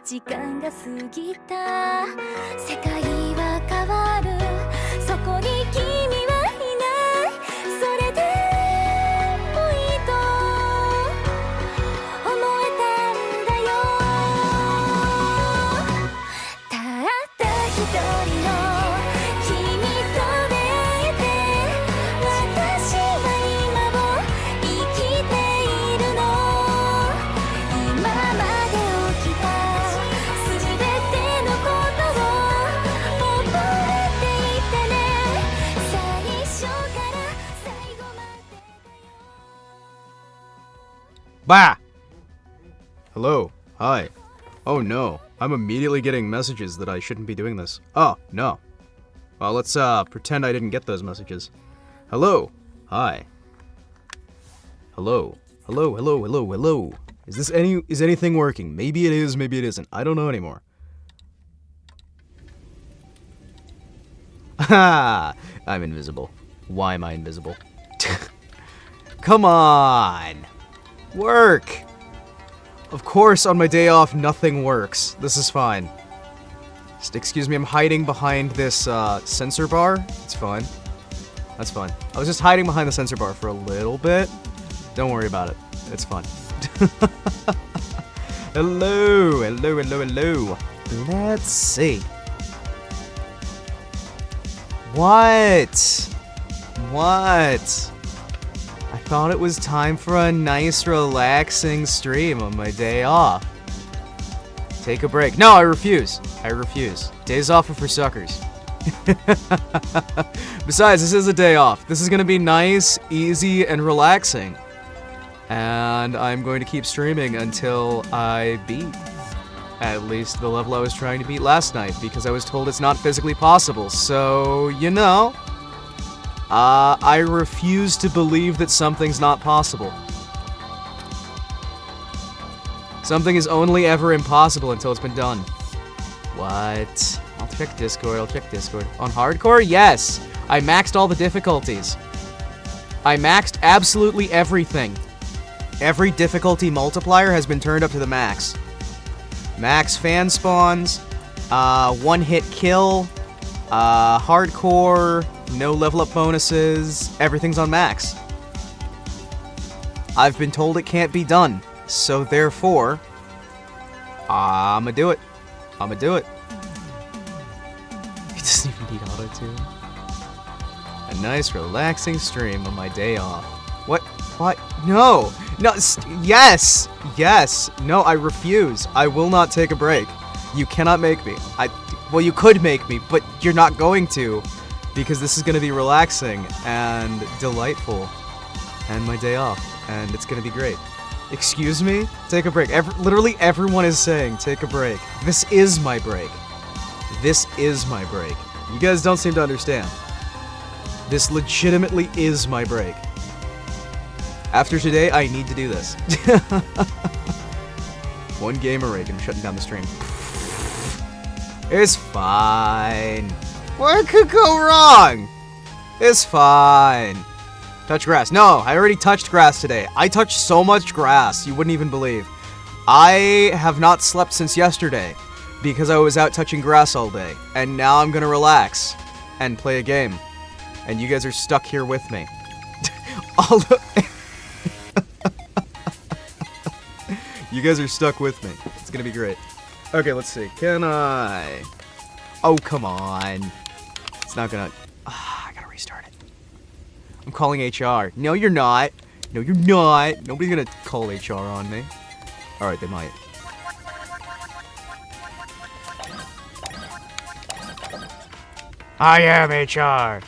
時間が過ぎた世界は変わるそこに君はいないそれでもいいと思えたんだよたった一人の君と出会えて私は今を生きているの今まで起きたBah! Hello. Hi. Oh no. I'm immediately getting messages that I shouldn't be doing this. Oh, no. Well, let's pretend I didn't get those messages. Hello. Hi. Hello. Hello, hello, hello, hello. Is anything working? Maybe it is, maybe it isn't. I don't know anymore. Ha! I'm invisible. Why am I invisible? Come on! Work! Of course, on my day off, nothing works. This is fine. Just excuse me, I'm hiding behind this sensor bar. It's fine. That's fine. I was just hiding behind the sensor bar for a little bit. Don't worry about it. It's fun. Hello, hello, hello, hello. Let's see. What? What? I thought it was time for a nice, relaxing stream on my day off. Take a break. No, I refuse. I refuse. Days off are for suckers. Besides, this is a day off. This is gonna be nice, easy, and relaxing. And I'm going to keep streaming until I beat at least the level I was trying to beat last night, because I was told it's not physically possible. So, you know, I refuse to believe that something's not possible. Something is only ever impossible until it's been done. What? I'll check Discord, I'll check Discord. On hardcore? Yes! I maxed all the difficulties. I maxed absolutely everything. Every difficulty multiplier has been turned up to the max. Max fan spawns, one-hit kill, hardcore, no level up bonuses, everything's on max. I've been told it can't be done, so therefore, I'ma do it. I'ma do it. He doesn't even need auto-tune. A nice, relaxing stream on my day off. What? What? No! No! Yes! Yes! No, I refuse. I will not take a break. You cannot make me. Well, you could make me, but you're not going to. Because this is going to be relaxing and delightful. And my day off. And it's going to be great. Excuse me? Take a break. Literally everyone is saying, take a break. This is my break. This is my break. You guys don't seem to understand. This legitimately is my break. After today, I need to do this. One gamer rage, I'm shutting down the stream. It's fine. What could go wrong? It's fine. Touch grass. No, I already touched grass today. I touched so much grass, you wouldn't even believe. I have not slept since yesterday because I was out touching grass all day. And now I'm gonna relax and play a game. And you guys are stuck here with me. You guys are stuck with me. It's gonna be great. Okay, let's see. Can I... Oh, come on. It's not gonna... I gotta restart it. I'm calling HR. No, you're not. No, you're not. Nobody's gonna call HR on me. Alright, they might. I am HR.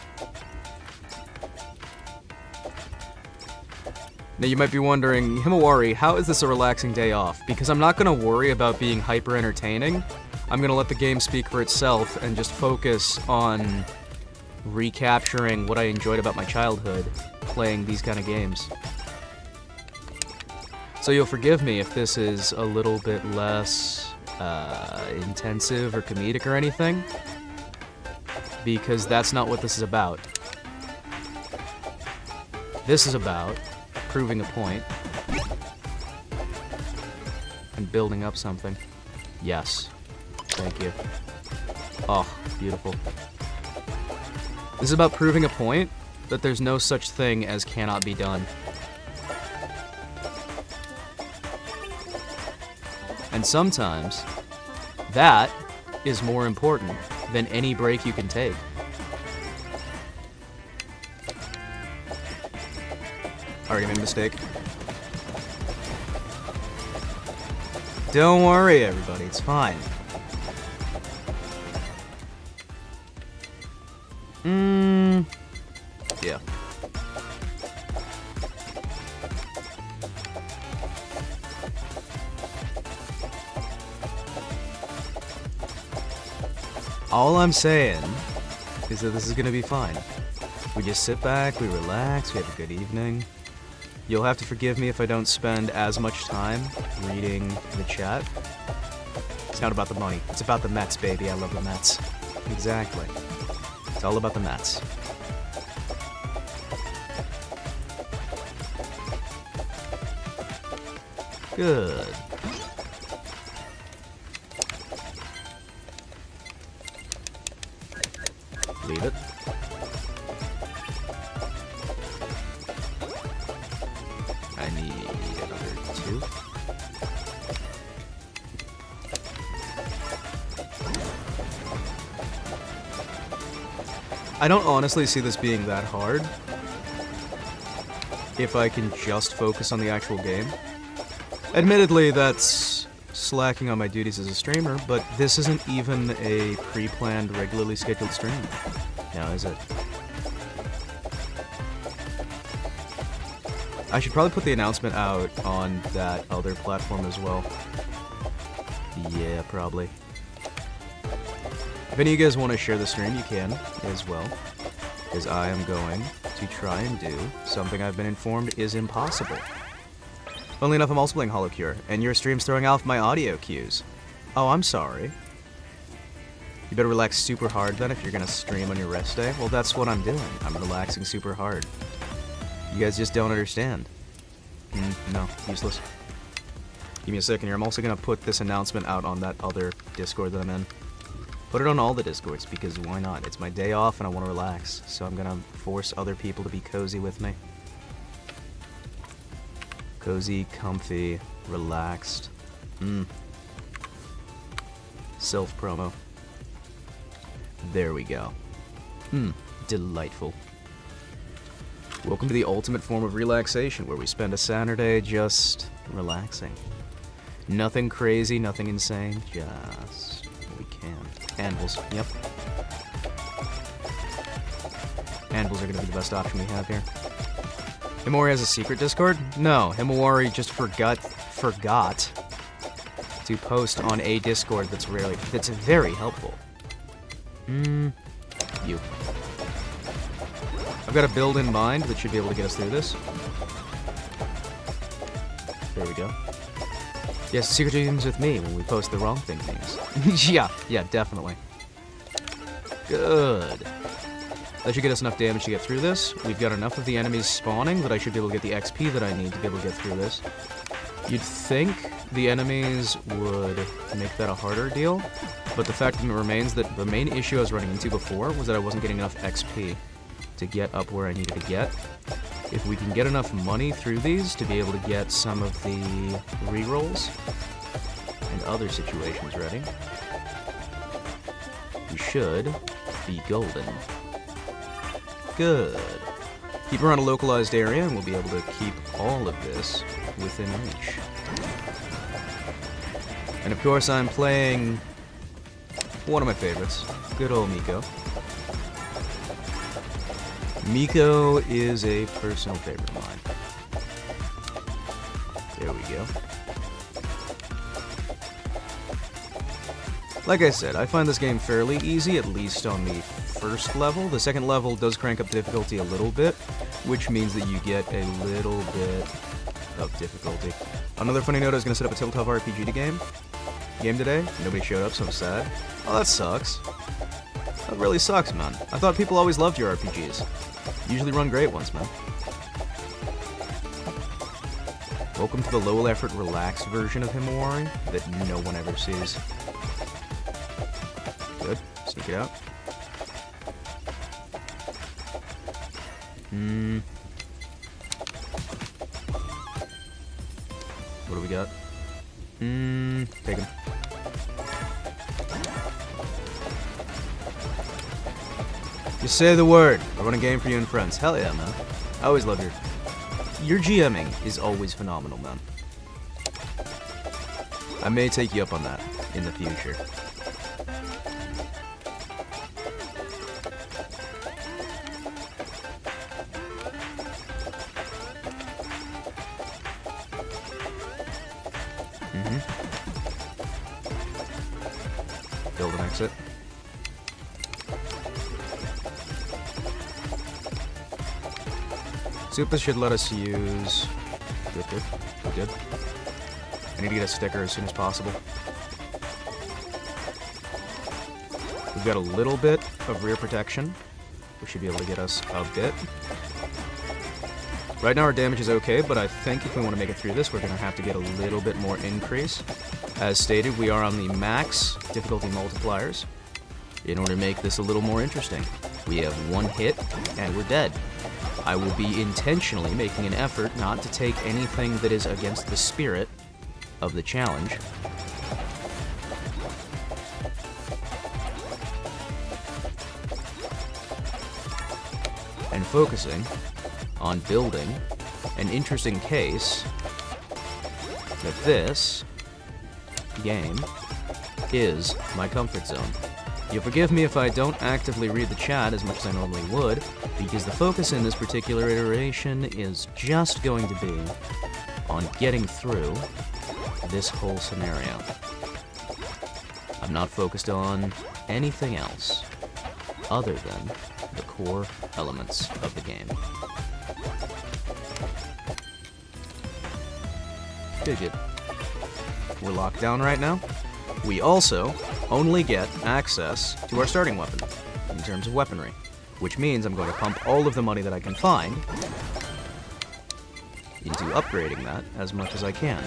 Now you might be wondering, Himawari, how is this a relaxing day off? Because I'm not gonna worry about being hyper entertaining. I'm gonna let the game speak for itself and just focus on recapturing what I enjoyed about my childhood playing these kind of games. So you'll forgive me if this is a little bit less intensive or comedic or anything, because that's not what this is about. This is about proving a point and building up something. Yes. Thank you. Oh, beautiful. This is about proving a point that there's no such thing as cannot be done. And sometimes, that is more important than any break you can take. Already made a mistake. Don't worry, everybody. It's fine. Yeah. All I'm saying is that this is gonna be fine. We just sit back, we relax, we have a good evening. You'll have to forgive me if I don't spend as much time reading the chat. It's not about the money. It's about the Mets, baby. I love the Mets. Exactly. It's all about the Mets. Good. Leave it. I need another 2. I don't honestly see this being that hard if I can just focus on the actual game. Admittedly, that's slacking on my duties as a streamer, but this isn't even a pre-planned, regularly scheduled stream. Now, is it? I should probably put the announcement out on that other platform as well. Yeah, probably. If any of you guys want to share the stream, you can as well, because I am going to try and do something I've been informed is impossible. Funnily enough, I'm also playing HoloCure, and your stream's throwing off my audio cues. Oh, I'm sorry. You better relax super hard then if you're gonna stream on your rest day. Well, that's what I'm doing. I'm relaxing super hard. You guys just don't understand. No, useless. Give me a second here. I'm also gonna put this announcement out on that other Discord that I'm in. Put it on all the Discords, because why not? It's my day off and I want to relax, so I'm gonna force other people to be cozy with me. Cozy, comfy, relaxed. Self-promo. There we go. Delightful. Welcome to the ultimate form of relaxation, where we spend a Saturday just relaxing. Nothing crazy, nothing insane, just what we can. Anvils, yep. Anvils are gonna be the best option we have here. Himawari has a secret Discord? No, Himawari just forgot to post on a Discord that's very helpful. You. I've got a build in mind that should be able to get us through this. There we go. Yes, secret dreams with me when we post the wrong things. yeah, definitely. Good. That should get us enough damage to get through this. We've got enough of the enemies spawning that I should be able to get the XP that I need to be able to get through this. You'd think the enemies would make that a harder deal, but the fact remains that the main issue I was running into before was that I wasn't getting enough XP to get up where I needed to get. If we can get enough money through these to be able to get some of the rerolls and other situations ready, we should be golden. Good. Keep around a localized area and we'll be able to keep all of this within reach. And of course I'm playing one of my favorites, good old Miko. Miko is a personal favorite of mine. There we go. Like I said, I find this game fairly easy, at least on the first level. The second level does crank up difficulty a little bit, which means that you get a little bit of difficulty. Another funny note, I was going to set up a tabletop RPG game today. Nobody showed up, so I'm sad. Oh, that sucks. That really sucks, man. I thought people always loved your RPGs. Usually run great ones, man. Welcome to the low-effort, relaxed version of Himawari that no one ever sees. Good. Sneak it out. What do we got? Take him. Just say the word. I run a game for you and friends. Hell yeah, man. I always love your GMing is always phenomenal, man. I may take you up on that in the future. Build an exit. Super should let us use... Good. I need to get a sticker as soon as possible. We've got a little bit of rear protection, which should be able to get us a bit. Right now our damage is okay, but I think if we want to make it through this, we're going to have to get a little bit more increase. As stated, we are on the max difficulty multipliers in order to make this a little more interesting. We have one hit, and we're dead. I will be intentionally making an effort not to take anything that is against the spirit of the challenge. And focusing on building an interesting case that this game is my comfort zone. You'll forgive me if I don't actively read the chat as much as I normally would, because the focus in this particular iteration is just going to be on getting through this whole scenario. I'm not focused on anything else other than the core elements of the game. Good. We're locked down right now. We also only get access to our starting weapon in terms of weaponry, which means I'm going to pump all of the money that I can find into upgrading that as much as I can.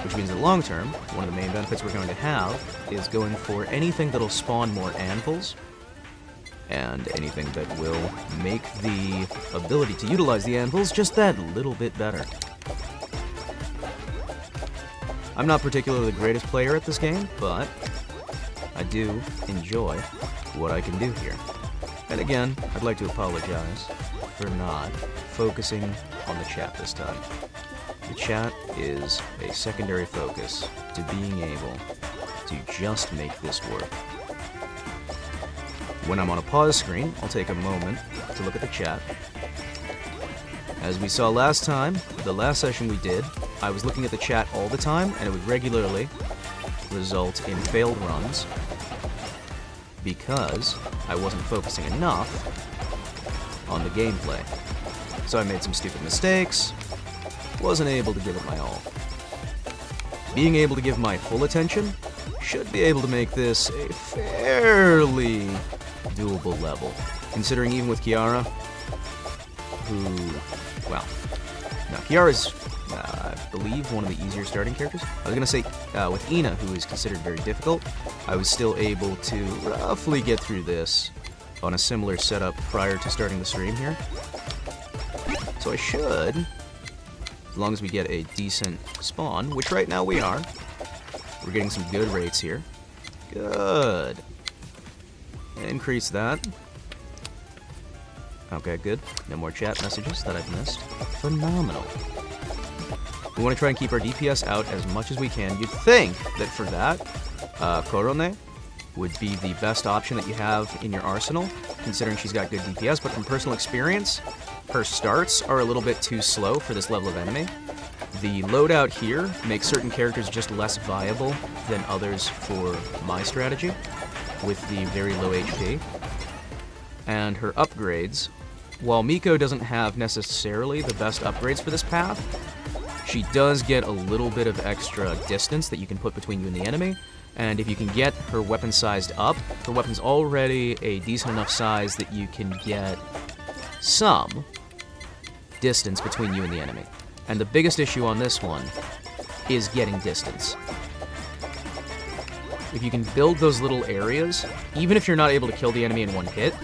Which means that long term, one of the main benefits we're going to have is going for anything that'll spawn more anvils, and anything that will make the ability to utilize the anvils just that little bit better. I'm not particularly the greatest player at this game, but I do enjoy what I can do here. And again, I'd like to apologize for not focusing on the chat this time. The chat is a secondary focus to being able to just make this work. When I'm on a pause screen, I'll take a moment to look at the chat. As we saw last time, the last session we did, I was looking at the chat all the time, and it would regularly result in failed runs because I wasn't focusing enough on the gameplay. So I made some stupid mistakes, wasn't able to give it my all. Being able to give my full attention should be able to make this a fairly doable level, considering even with Kiara, who, well, now Kiara's, I believe, one of the easier starting characters. I was gonna say, with Ina, who is considered very difficult, I was still able to roughly get through this on a similar setup prior to starting the stream here. So I should, as long as we get a decent spawn, which right now we are. We're getting some good rates here. Good. Increase that. Okay, good. No more chat messages that I've missed. Phenomenal. We want to try and keep our DPS out as much as we can. You'd think that for that, Korone would be the best option that you have in your arsenal, considering she's got good DPS, but from personal experience, her starts are a little bit too slow for this level of enemy. The loadout here makes certain characters just less viable than others for my strategy, with the very low HP. And her upgrades, while Miko doesn't have necessarily the best upgrades for this path, she does get a little bit of extra distance that you can put between you and the enemy, and if you can get her weapon sized up, her weapon's already a decent enough size that you can get some distance between you and the enemy. And the biggest issue on this one is getting distance. If you can build those little areas, even if you're not able to kill the enemy in one hit,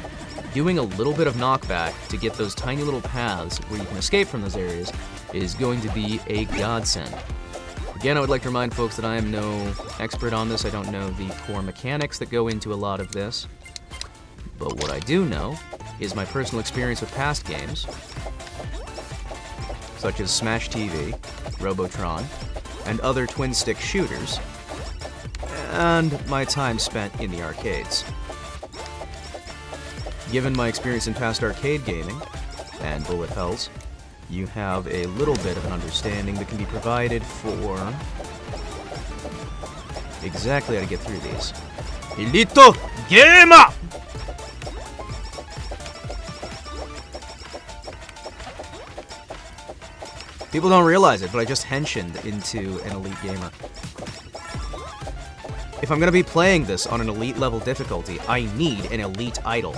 doing a little bit of knockback to get those tiny little paths where you can escape from those areas is going to be a godsend. Again, I would like to remind folks that I am no expert on this. I don't know the core mechanics that go into a lot of this. But what I do know is my personal experience with past games, such as Smash TV, Robotron, and other twin-stick shooters, and my time spent in the arcades. Given my experience in past arcade gaming, and bullet hells, you have a little bit of an understanding that can be provided for exactly how to get through these. Elito Gamer! People don't realize it, but I just henshined into an elite gamer. If I'm gonna be playing this on an elite level difficulty, I need an elite idol.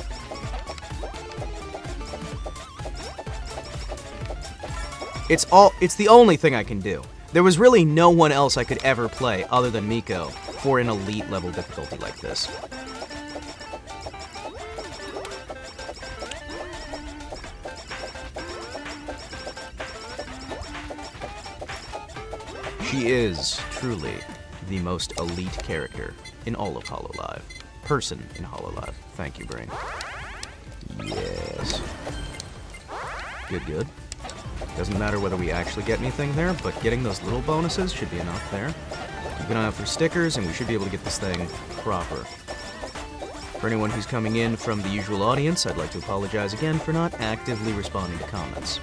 It's the only thing I can do. There was really no one else I could ever play other than Miko for an elite level difficulty like this. She is truly the most elite character in all of HoloLive. Person in HoloLive. Thank you, Brain. Yes. Good, good. Doesn't matter whether we actually get anything there, but getting those little bonuses should be enough there. Keep an eye out for stickers, and we should be able to get this thing proper. For anyone who's coming in from the usual audience, I'd like to apologize again for not actively responding to comments.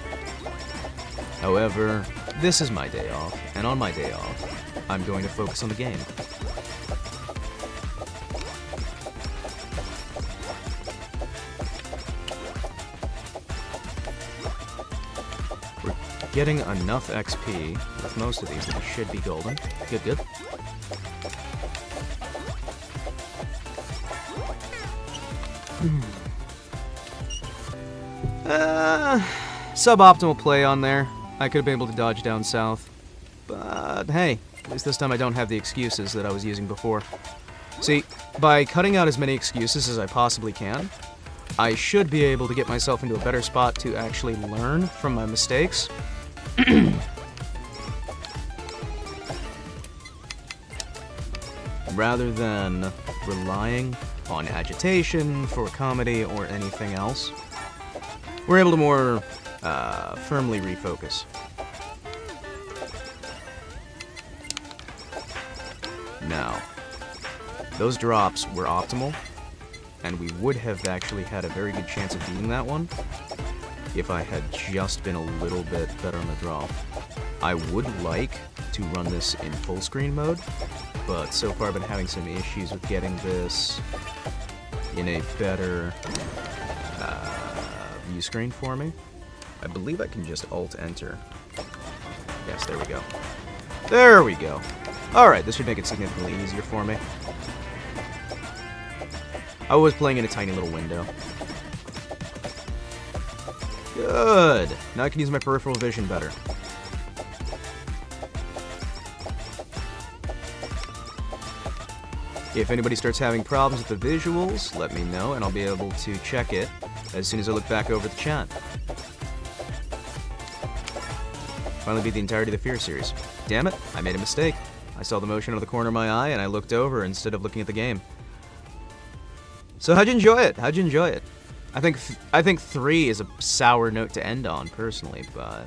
However, this is my day off, and on my day off, I'm going to focus on the game. We're getting enough XP with most of these that we should be golden. Good, good. Suboptimal play on there. I could have been able to dodge down south. But hey, at least this time I don't have the excuses that I was using before. See, by cutting out as many excuses as I possibly can, I should be able to get myself into a better spot to actually learn from my mistakes. Rather than relying on agitation for comedy or anything else. We're able to more firmly refocus. Now, those drops were optimal, and we would have actually had a very good chance of beating that one if I had just been a little bit better on the draw. I would like to run this in full screen mode, but so far I've been having some issues with getting this in a better view screen for me. I believe I can just Alt-Enter. Yes, there we go. There we go. Alright, this should make it significantly easier for me. I was playing in a tiny little window. Good! Now I can use my peripheral vision better. If anybody starts having problems with the visuals, let me know and I'll be able to check it as soon as I look back over the chat. Finally beat the entirety of the Fear series. Damn it, I made a mistake. I saw the motion out of the corner of my eye and I looked over instead of looking at the game. So how'd you enjoy it? How'd you enjoy it? I think 3 is a sour note to end on, personally, but...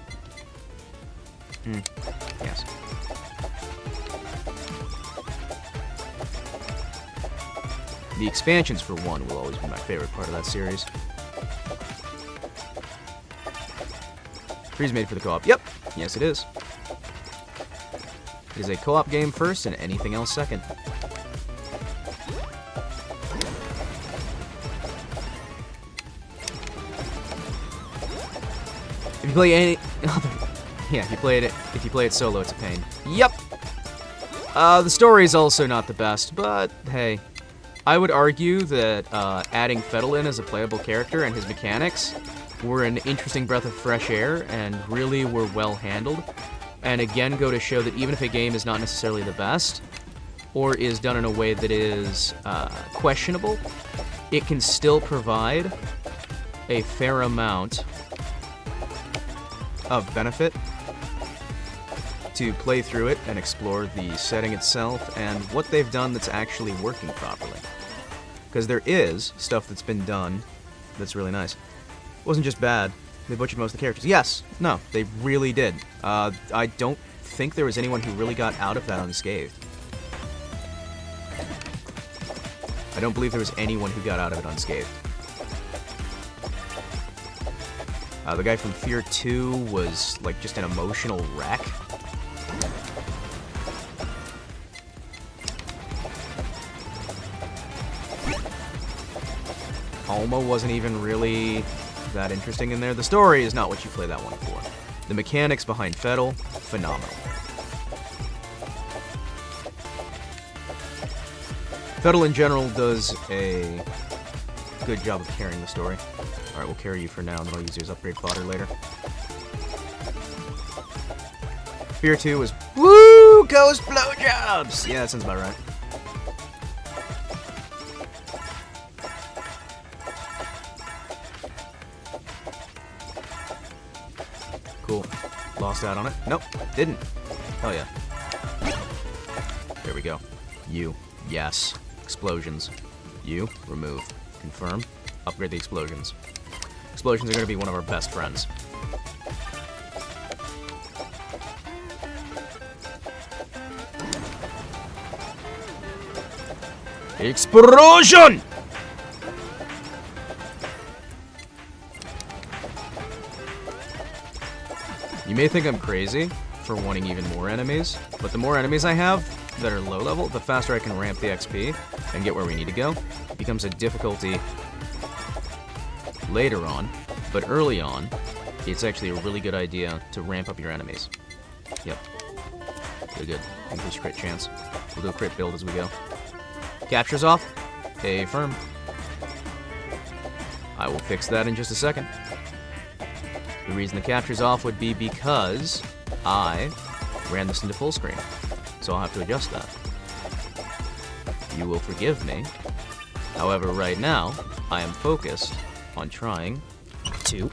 yes. The expansions for 1 will always be my favorite part of that series. 3's made for the co-op. Yep, yes it is. It is a co-op game first and anything else second. If you play any... yeah, if you play it solo, it's a pain. Yep! The story is also not the best, but hey. I would argue that adding Fettel in as a playable character and his mechanics were an interesting breath of fresh air and really were well handled. And again, go to show that even if a game is not necessarily the best, or is done in a way that is questionable, it can still provide a fair amount of benefit to play through it and explore the setting itself and what they've done that's actually working properly. Because there is stuff that's been done that's really nice. It wasn't just bad. They butchered most of the characters. Yes. No, they really did. I don't think there was anyone who really got out of that unscathed. I don't believe there was anyone who got out of it unscathed. The guy from Fear 2 was, like, just an emotional wreck. Alma wasn't even really that interesting in there. The story is not what you play that one for. The mechanics behind Fettel, phenomenal. Fettel in general does a good job of carrying the story. Alright, we'll carry you for now, and then I'll use you as upgrade fodder later. Fear 2 was, woo! Ghost blowjobs! Yeah, that sounds about right. Cool. Lost out on it. Nope, didn't. Oh yeah. There we go. You. Yes. Explosions. You. Remove. Confirm. Upgrade the explosions. Explosions are going to be one of our best friends. Explosion! You may think I'm crazy for wanting even more enemies, but the more enemies I have that are low level, the faster I can ramp the XP and get where we need to go. It becomes a difficulty later on, but early on, it's actually a really good idea to ramp up your enemies. Yep. Really good. Increase crit chance. We'll do a crit build as we go. Captures off. Affirm. I will fix that in just a second. The reason the capture's off would be because I ran this into full screen. So I'll have to adjust that. You will forgive me. However, right now, I am focused on trying to...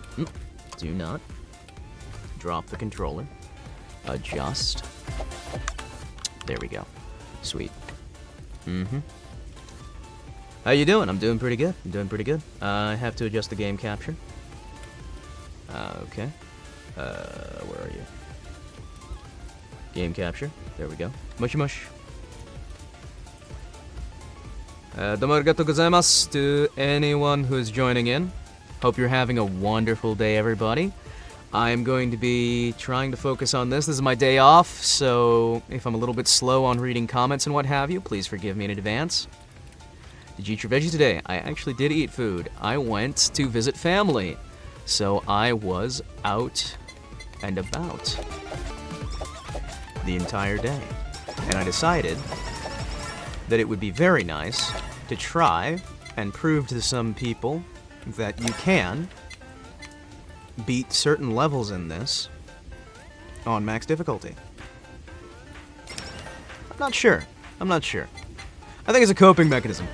do not drop the controller. Adjust. There we go. Sweet. How you doing? I'm doing pretty good. I'm doing pretty good. I have to adjust the game capture. Okay. Where are you? Game capture. There we go. Mushy mush. Domo arigatou gozaimasu to anyone who is joining in. Hope you're having a wonderful day, everybody. I'm going to be trying to focus on this. This is my day off, so if I'm a little bit slow on reading comments and what have you, please forgive me in advance. Did you eat your veggies today? I actually did eat food. I went to visit family, so I was out and about the entire day. And I decided that it would be very nice to try and prove to some people that you can beat certain levels in this on max difficulty. I'm not sure. I think it's a coping mechanism.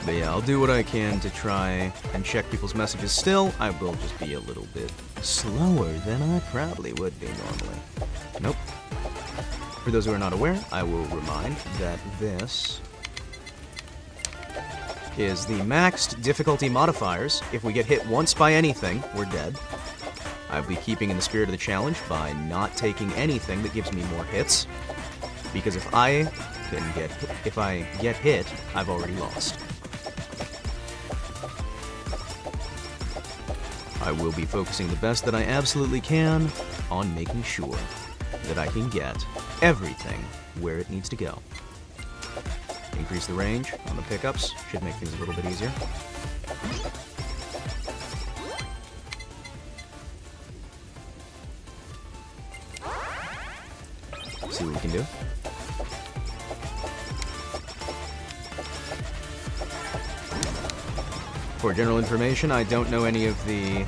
But yeah, I'll do what I can to try and check people's messages. Still, I will just be a little bit slower than I probably would be normally. Nope. For those who are not aware, I will remind that this is the maxed difficulty modifiers. If we get hit once by anything, we're dead. I'll be keeping in the spirit of the challenge by not taking anything that gives me more hits, because if I get hit, I've already lost. I will be focusing the best that I absolutely can on making sure that I can get everything where it needs to go. Increase the range on the pickups, should make things a little bit easier. See what we can do. For general information, I don't know any of the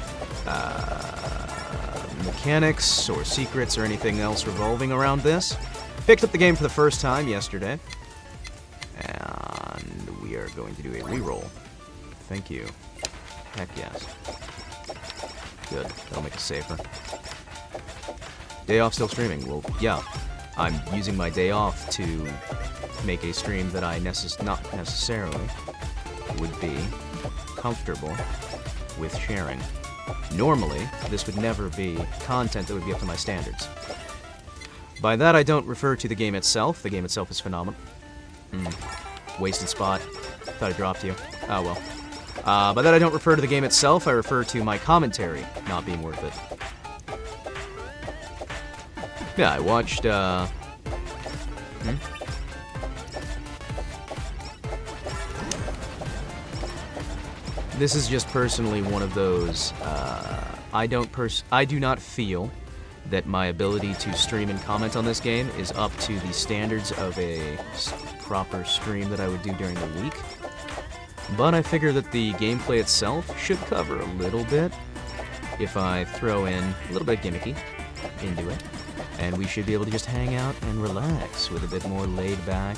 mechanics or secrets or anything else revolving around this. Picked up the game for the first time yesterday. And we are going to do a reroll. Thank you. Heck yes. Good. That'll make us safer. Day off still streaming. Well, yeah. I'm using my day off to make a stream that I not necessarily would be comfortable with sharing. Normally, this would never be content that would be up to my standards. By that, I don't refer to the game itself. The game itself is phenomenal. Wasted spot. Thought I dropped you. Oh well. By that, I don't refer to the game itself. I refer to my commentary not being worth it. Yeah, I watched, This is just personally one of those, I do not feel that my ability to stream and comment on this game is up to the standards of a proper stream that I would do during the week. But I figure that the gameplay itself should cover a little bit if I throw in a little bit gimmicky into it. And we should be able to just hang out and relax with a bit more laid-back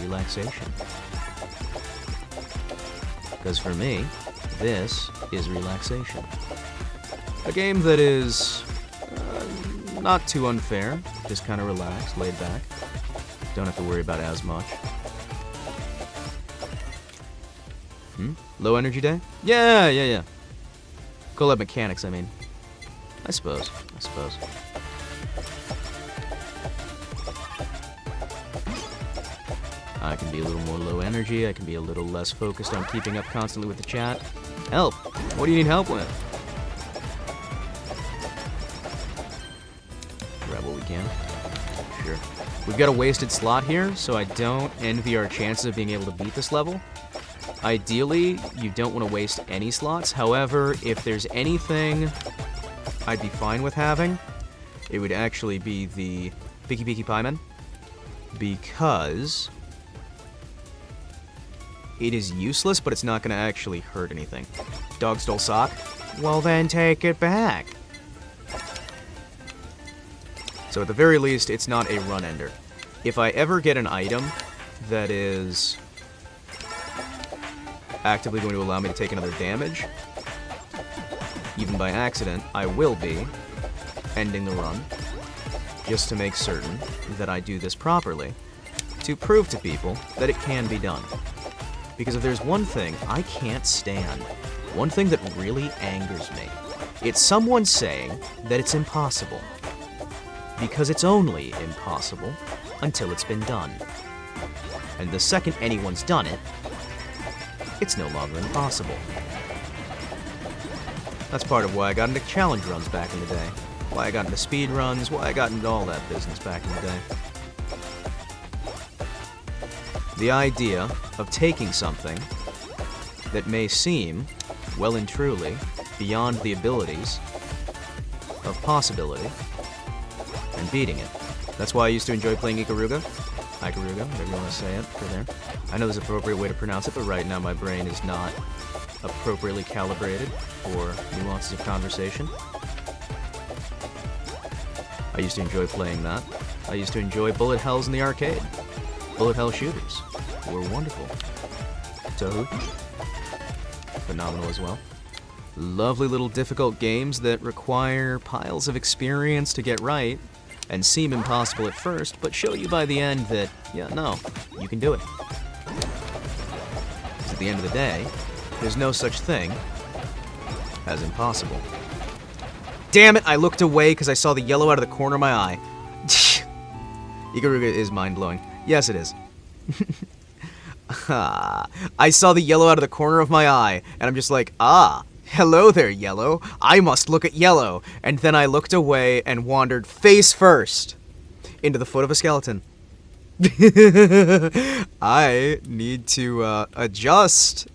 relaxation. Because for me, this is relaxation. A game that is not too unfair, just kind of relaxed, laid back. Don't have to worry about as much. Low energy day? Yeah. Collab mechanics, I mean. I suppose. I can be a little more low energy, I can be a little less focused on keeping up constantly with the chat. Help! What do you need help with? Grab what we can. Sure. We've got a wasted slot here, so I don't envy our chances of being able to beat this level. Ideally, you don't want to waste any slots. However, if there's anything I'd be fine with having, it would actually be the Piki Piki Pieman. Because it is useless, but it's not going to actually hurt anything. Dog stole sock? Well, then take it back. So at the very least, it's not a run ender. If I ever get an item that is actively going to allow me to take another damage, even by accident, I will be ending the run, just to make certain that I do this properly, to prove to people that it can be done. Because if there's one thing I can't stand, one thing that really angers me, it's someone saying that it's impossible. Because it's only impossible until it's been done. And the second anyone's done it, it's no longer impossible. That's part of why I got into challenge runs back in the day. Why I got into speed runs, why I got into all that business back in the day. The idea of taking something that may seem, well and truly, beyond the abilities of possibility, and beating it. That's why I used to enjoy playing Ikaruga, whatever you want to say it, for there. I know there's an appropriate way to pronounce it, but right now my brain is not appropriately calibrated for nuances of conversation. I used to enjoy playing that. I used to enjoy bullet hells in the arcade. Bullet hell shooters were wonderful. Tohu, phenomenal as well. Lovely little difficult games that require piles of experience to get right, and seem impossible at first, but show you by the end that, yeah, no, you can do it. Because at the end of the day, there's no such thing as impossible. Damn it, I looked away because I saw the yellow out of the corner of my eye. Ikaruga is mind-blowing. Yes, it is. I saw the yellow out of the corner of my eye, and I'm just like, ah, hello there, yellow. I must look at yellow. And then I looked away and wandered face first into the foot of a skeleton. I need to adjust.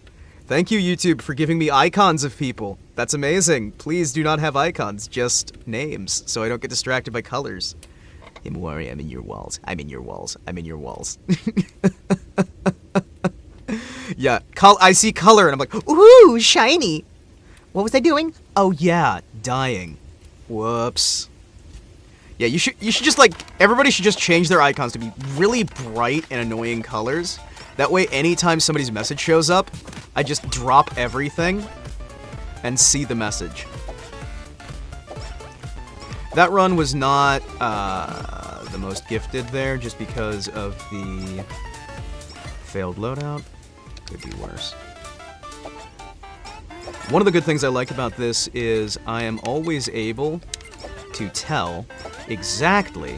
Thank you, YouTube, for giving me icons of people. That's amazing. Please do not have icons, just names, so I don't get distracted by colors. Himawari, I'm in your walls. I'm in your walls. I'm in your walls. Yeah, I see color, and I'm like, ooh, shiny. What was I doing? Oh yeah, dying. Whoops. Yeah, you should just like, everybody should just change their icons to be really bright and annoying colors. That way, anytime somebody's message shows up, I just drop everything and see the message. That run was not the most gifted there, just because of the failed loadout. Could be worse. One of the good things I like about this is I am always able to tell exactly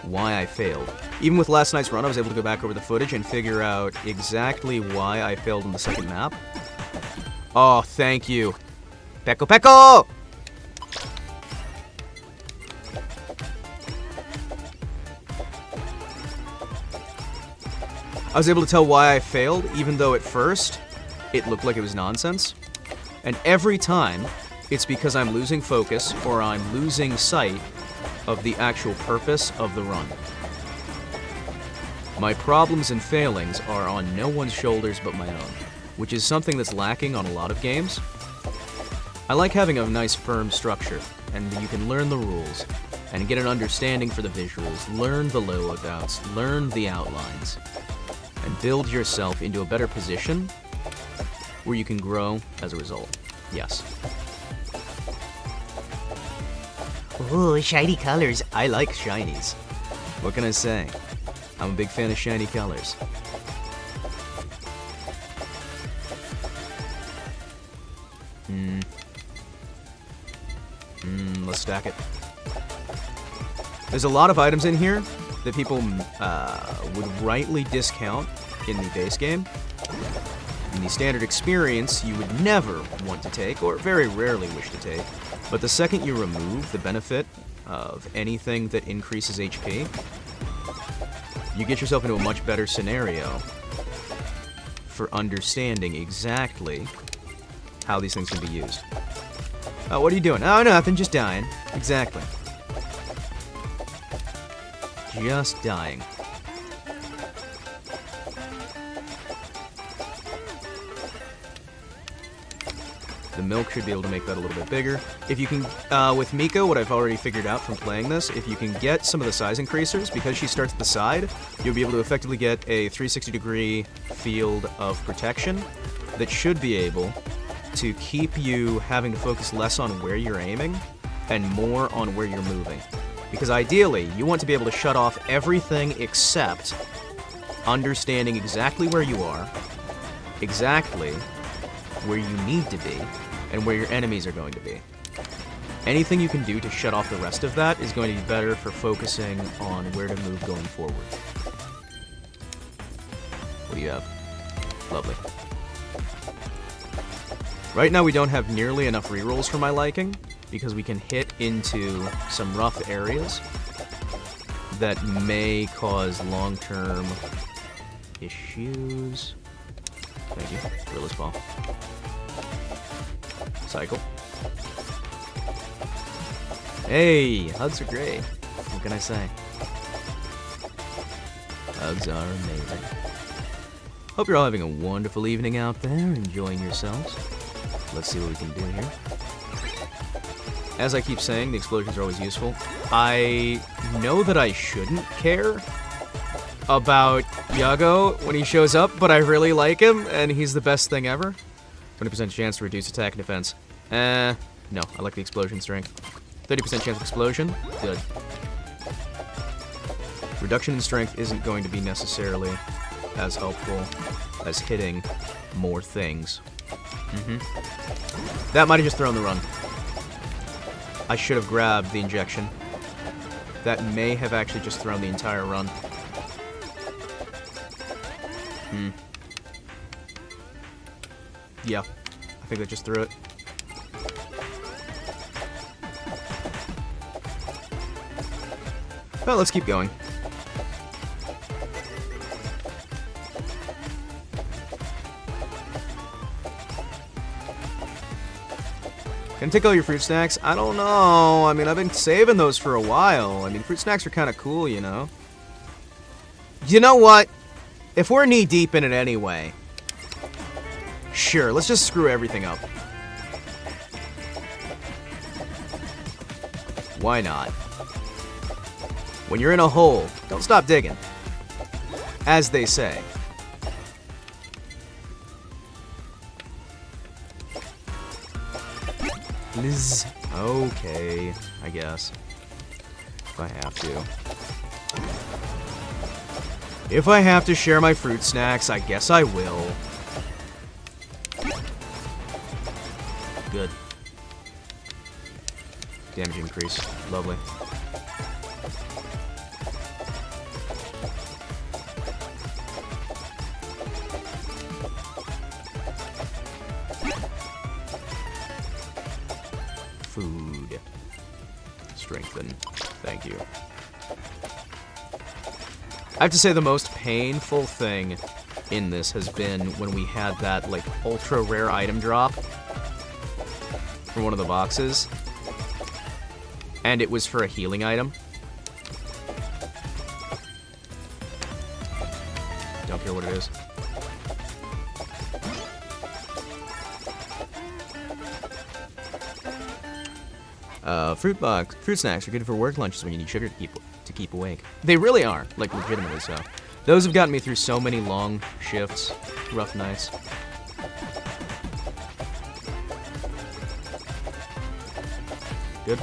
why I failed. Even with last night's run, I was able to go back over the footage and figure out exactly why I failed on the second map. Oh, thank you. Peko Peko! I was able to tell why I failed, even though at first it looked like it was nonsense. And every time, it's because I'm losing focus or I'm losing sight of the actual purpose of the run. My problems and failings are on no one's shoulders but my own, which is something that's lacking on a lot of games. I like having a nice firm structure, and you can learn the rules, and get an understanding for the visuals, learn the loadouts, learn the outlines, and build yourself into a better position where you can grow as a result. Yes. Ooh, shiny colors. I like shinies. What can I say? I'm a big fan of shiny colors. Let's stack it. There's a lot of items in here that people would rightly discount in the base game. In the standard experience, you would never want to take, or very rarely wish to take. But the second you remove the benefit of anything that increases HP, you get yourself into a much better scenario for understanding exactly how these things can be used. Oh, what are you doing? Oh, nothing, just dying. Exactly. Just dying. The milk should be able to make that a little bit bigger. If you can, with Miko, what I've already figured out from playing this, if you can get some of the size increasers, because she starts at the side, you'll be able to effectively get a 360-degree field of protection that should be able to keep you having to focus less on where you're aiming and more on where you're moving. Because ideally, you want to be able to shut off everything except understanding exactly where you are, exactly where you need to be, and where your enemies are going to be. Anything you can do to shut off the rest of that is going to be better for focusing on where to move going forward. What do you have? Lovely. Right now we don't have nearly enough rerolls for my liking, because we can hit into some rough areas that may cause long-term issues. Thank you. Gorillas Ball. Cycle. Hey, hugs are great. What can I say? Hugs are amazing. Hope you're all having a wonderful evening out there, enjoying yourselves. Let's see what we can do here. As I keep saying, the explosions are always useful. I know that I shouldn't care about Yago when he shows up, but I really like him, and he's the best thing ever. 20% chance to reduce attack and defense. No, I like the explosion strength. 30% chance of explosion, good. Reduction in strength isn't going to be necessarily as helpful as hitting more things. That might have just thrown the run. I should have grabbed the injection. That may have actually just thrown the entire run. Yeah, I think that just threw it. Well, let's keep going. Can I take all your fruit snacks? I don't know. I mean, I've been saving those for a while. I mean, fruit snacks are kind of cool, you know? You know what? If we're knee-deep in it anyway, sure, let's just screw everything up. Why not? When you're in a hole, don't stop digging. As they say. Liz. Okay, I guess. If I have to. If I have to share my fruit snacks, I guess I will. Good. Damage increase. Lovely. Food. Strengthen. Thank you. I have to say the most painful thing in this has been when we had that, like, ultra rare item drop from one of the boxes. And it was for a healing item. Don't care what it is. Fruit snacks are good for work lunches when you need sugar to keep awake. They really are, like, legitimately so. Those have gotten me through so many long shifts, rough nights. Good.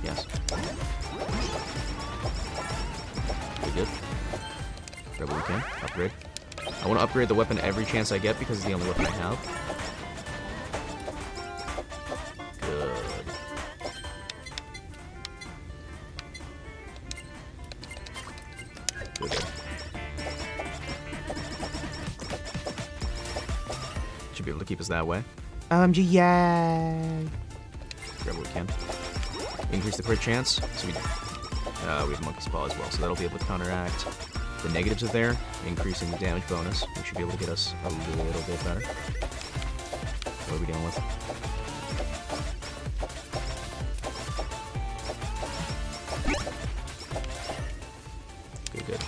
Yes. Good. Grab what we can. Upgrade. I want to upgrade the weapon every chance I get because it's the only weapon I have. Be able to keep us that way. Yeah. Grab what we can. Increase the crit chance. So we have Monkey's Paw as well, so that'll be able to counteract the negatives of there, increasing the damage bonus, which should be able to get us a little bit better. What are we dealing with? Good.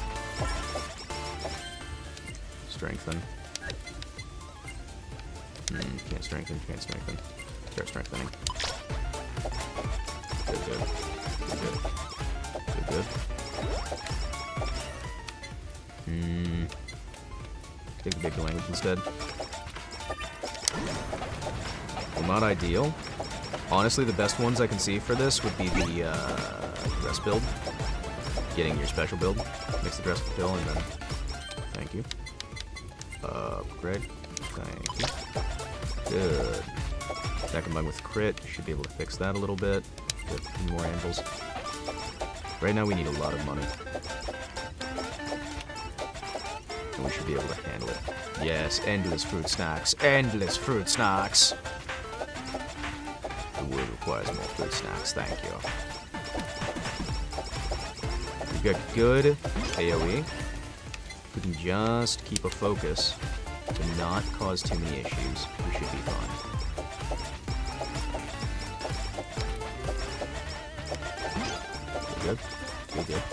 strengthen, can't strengthen. Start strengthening. Good, good. Good, good. Good, good. Take the big language instead. Well, not ideal. Honestly, the best ones I can see for this would be the dress build. Getting your special build. Mix the dress fill and then... Thank you. Upgrade. Thank you. Good. That combined with crit, should be able to fix that a little bit. Get more anvils. Right now we need a lot of money. And we should be able to handle it. Yes, endless fruit snacks. Endless fruit snacks! The world requires more fruit snacks, thank you. We've got good AoE. We can just keep a focus to not cause too many issues. We should be fine. Good. Good, good.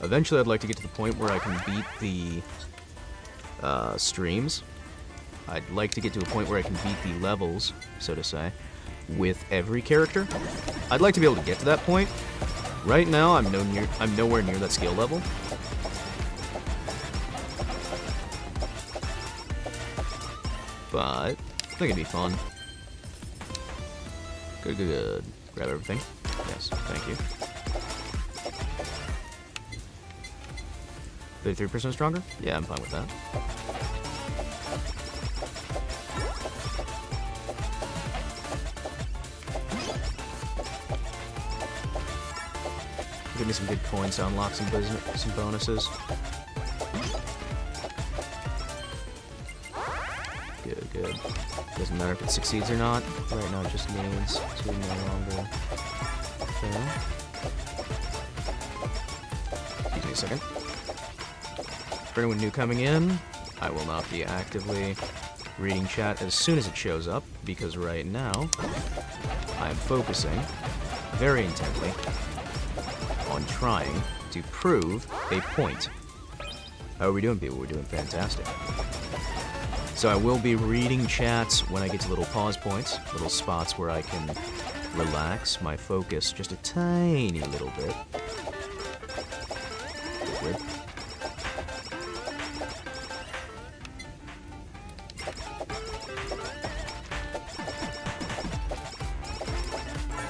Eventually, I'd like to get to the point where I can beat the streams. I'd like to get to a point where I can beat the levels, so to say, with every character. I'd like to be able to get to that point. Right now, I'm nowhere near that skill level. But I think it'd be fun. Good, good, good. Grab everything. Yes, thank you. 33% stronger? Yeah, I'm fine with that. Give me some good coins to unlock some bonuses. Good, good. Doesn't matter if it succeeds or not. Right now it just means to no longer fail. Excuse me a second. For anyone new coming in, I will not be actively reading chat as soon as it shows up, because right now I am focusing very intently on trying to prove a point. How are we doing, people? We're doing fantastic. So I will be reading chats when I get to little pause points, little spots where I can relax my focus just a tiny little bit. Weird.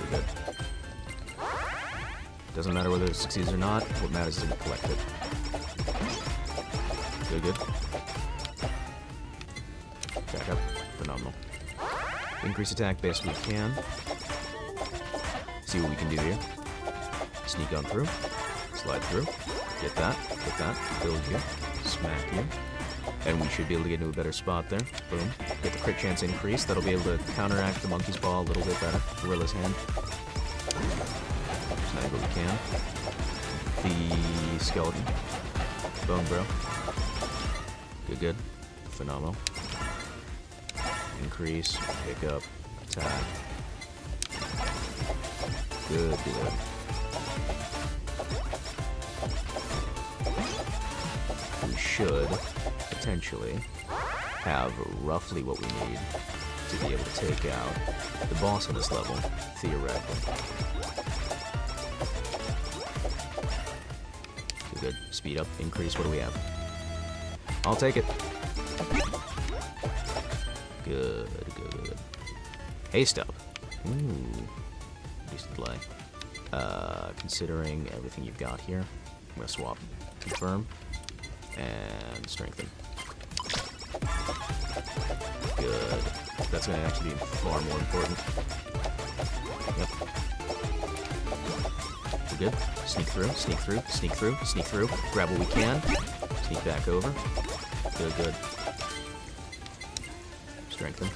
Good. Doesn't matter whether it succeeds or not. What matters is we collect it. Good, good. Back up. Phenomenal. Increase attack best we can. See what we can do here. Sneak on through. Slide through. Get that. Build you. Smack you. And we should be able to get into a better spot there. Boom. Get the crit chance increase. That'll be able to counteract the monkey's paw a little bit better. Gorilla's hand. Snag what we can. The skeleton. Bone bro. Good, good. Phenomenal. Increase, pick up, attack. Good, good. We should potentially have roughly what we need to be able to take out the boss on this level, theoretically. Good, good. Speed up, increase, what do we have? I'll take it. Good, good, good. Haste up. Ooh. Decent delay. Considering everything you've got here, I'm gonna swap. Confirm. And strengthen. Good. That's gonna actually be far more important. Yep. We're good. Sneak through, sneak through, sneak through, sneak through. Grab what we can. Sneak back over. Good, good. Strengthen.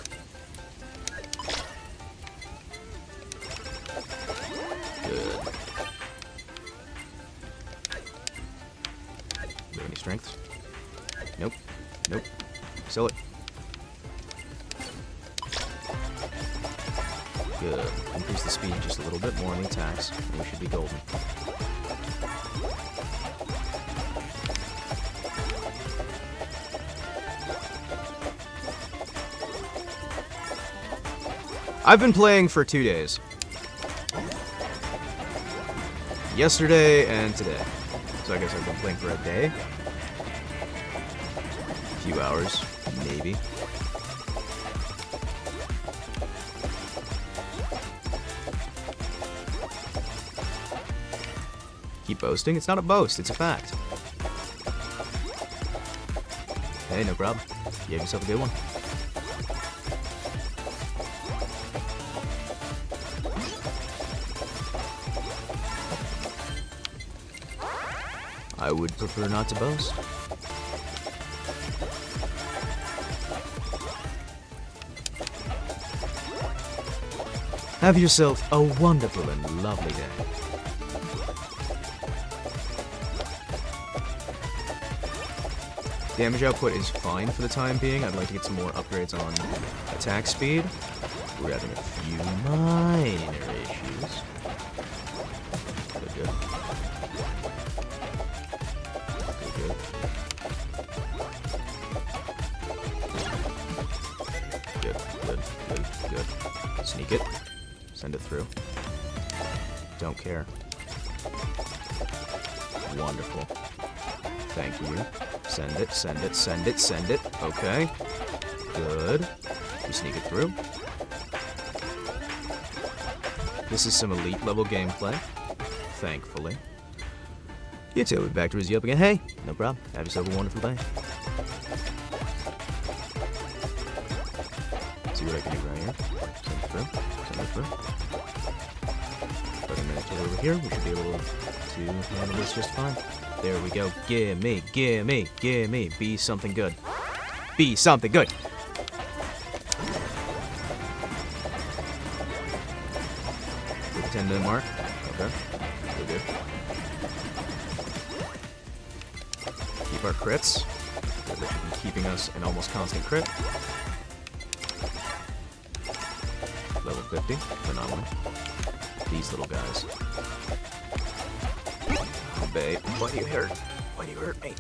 Good. Do you have any strengths? Nope. Nope. Sell it. Good. Increase the speed just a little bit more on the attacks, and we should be golden. I've been playing for 2 days. Yesterday and today. So I guess I've been playing for a day. A few hours, maybe. Keep boasting? It's not a boast, it's a fact. Hey, no problem. You have yourself a good one. I would prefer not to boast. Have yourself a wonderful and lovely day. Damage output is fine for the time being. I'd like to get some more upgrades on attack speed. We're having a few minor issues. Good, good. Good, good. Good. Sneak it. Send it through. Don't care. Wonderful. Thank you. Send it, send it, send it, send it. Okay. Good. We sneak it through. This is some elite level gameplay. Thankfully. You'll be back to Rizzy up again. Hey, no problem. Have yourself a wonderful day. See what I can do right here. Send it through. Send it through. 30 minutes over here. We should be able to handle this just fine. There we go. Gimme, gimme, gimme. Be something good. Be something good. With the 10-minute mark. Okay. We're good. Keep our crits. That should be keeping us an almost constant crit. Level 50. Phenomenal. These little guys. Oh, babe. Why do you hurt? Why do you hurt me?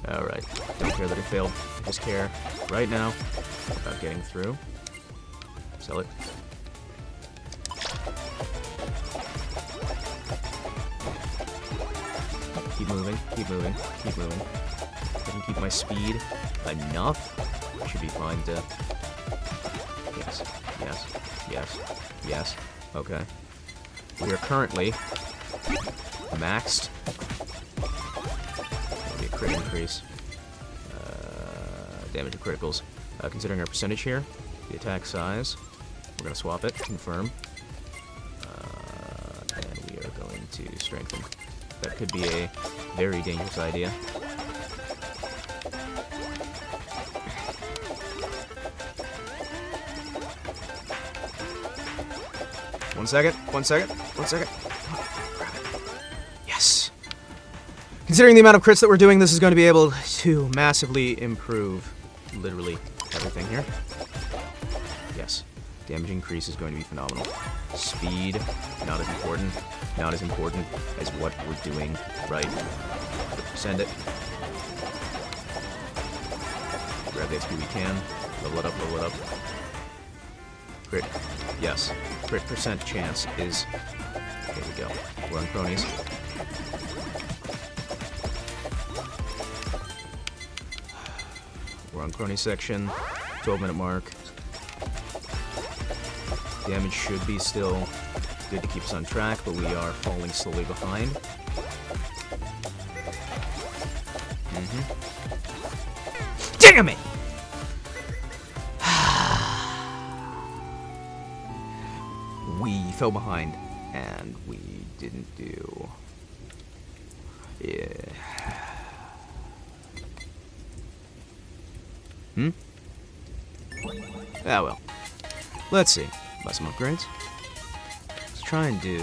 Alright. Don't care that it failed. Just care right now about getting through. Sell it. Keep moving, keep moving, keep moving. If I can keep my speed enough, I should be fine to... Yes, yes, yes, yes. Okay. We are currently maxed. That'll be a crit increase. Damage and criticals. Considering our percentage here, the attack size, we're going to swap it, confirm. And we are going to strengthen. That could be a very dangerous idea. One second. Yes. Considering the amount of crits that we're doing, this is going to be able to massively improve literally everything here. Yes. Damage increase is going to be phenomenal. Speed, not as important. Not as important as what we're doing right. Send it. Grab the XP we can. Level it up, level it up. Crit. Yes. Crit percent chance is... There we go. We're on cronies. We're on crony section. 12-minute mark. Damage should be still good to keep us on track, but we are falling slowly behind. Damn it! We fell behind, and we didn't do... Yeah. Ah, well. Let's see. Buy some upgrades. Let's try and do...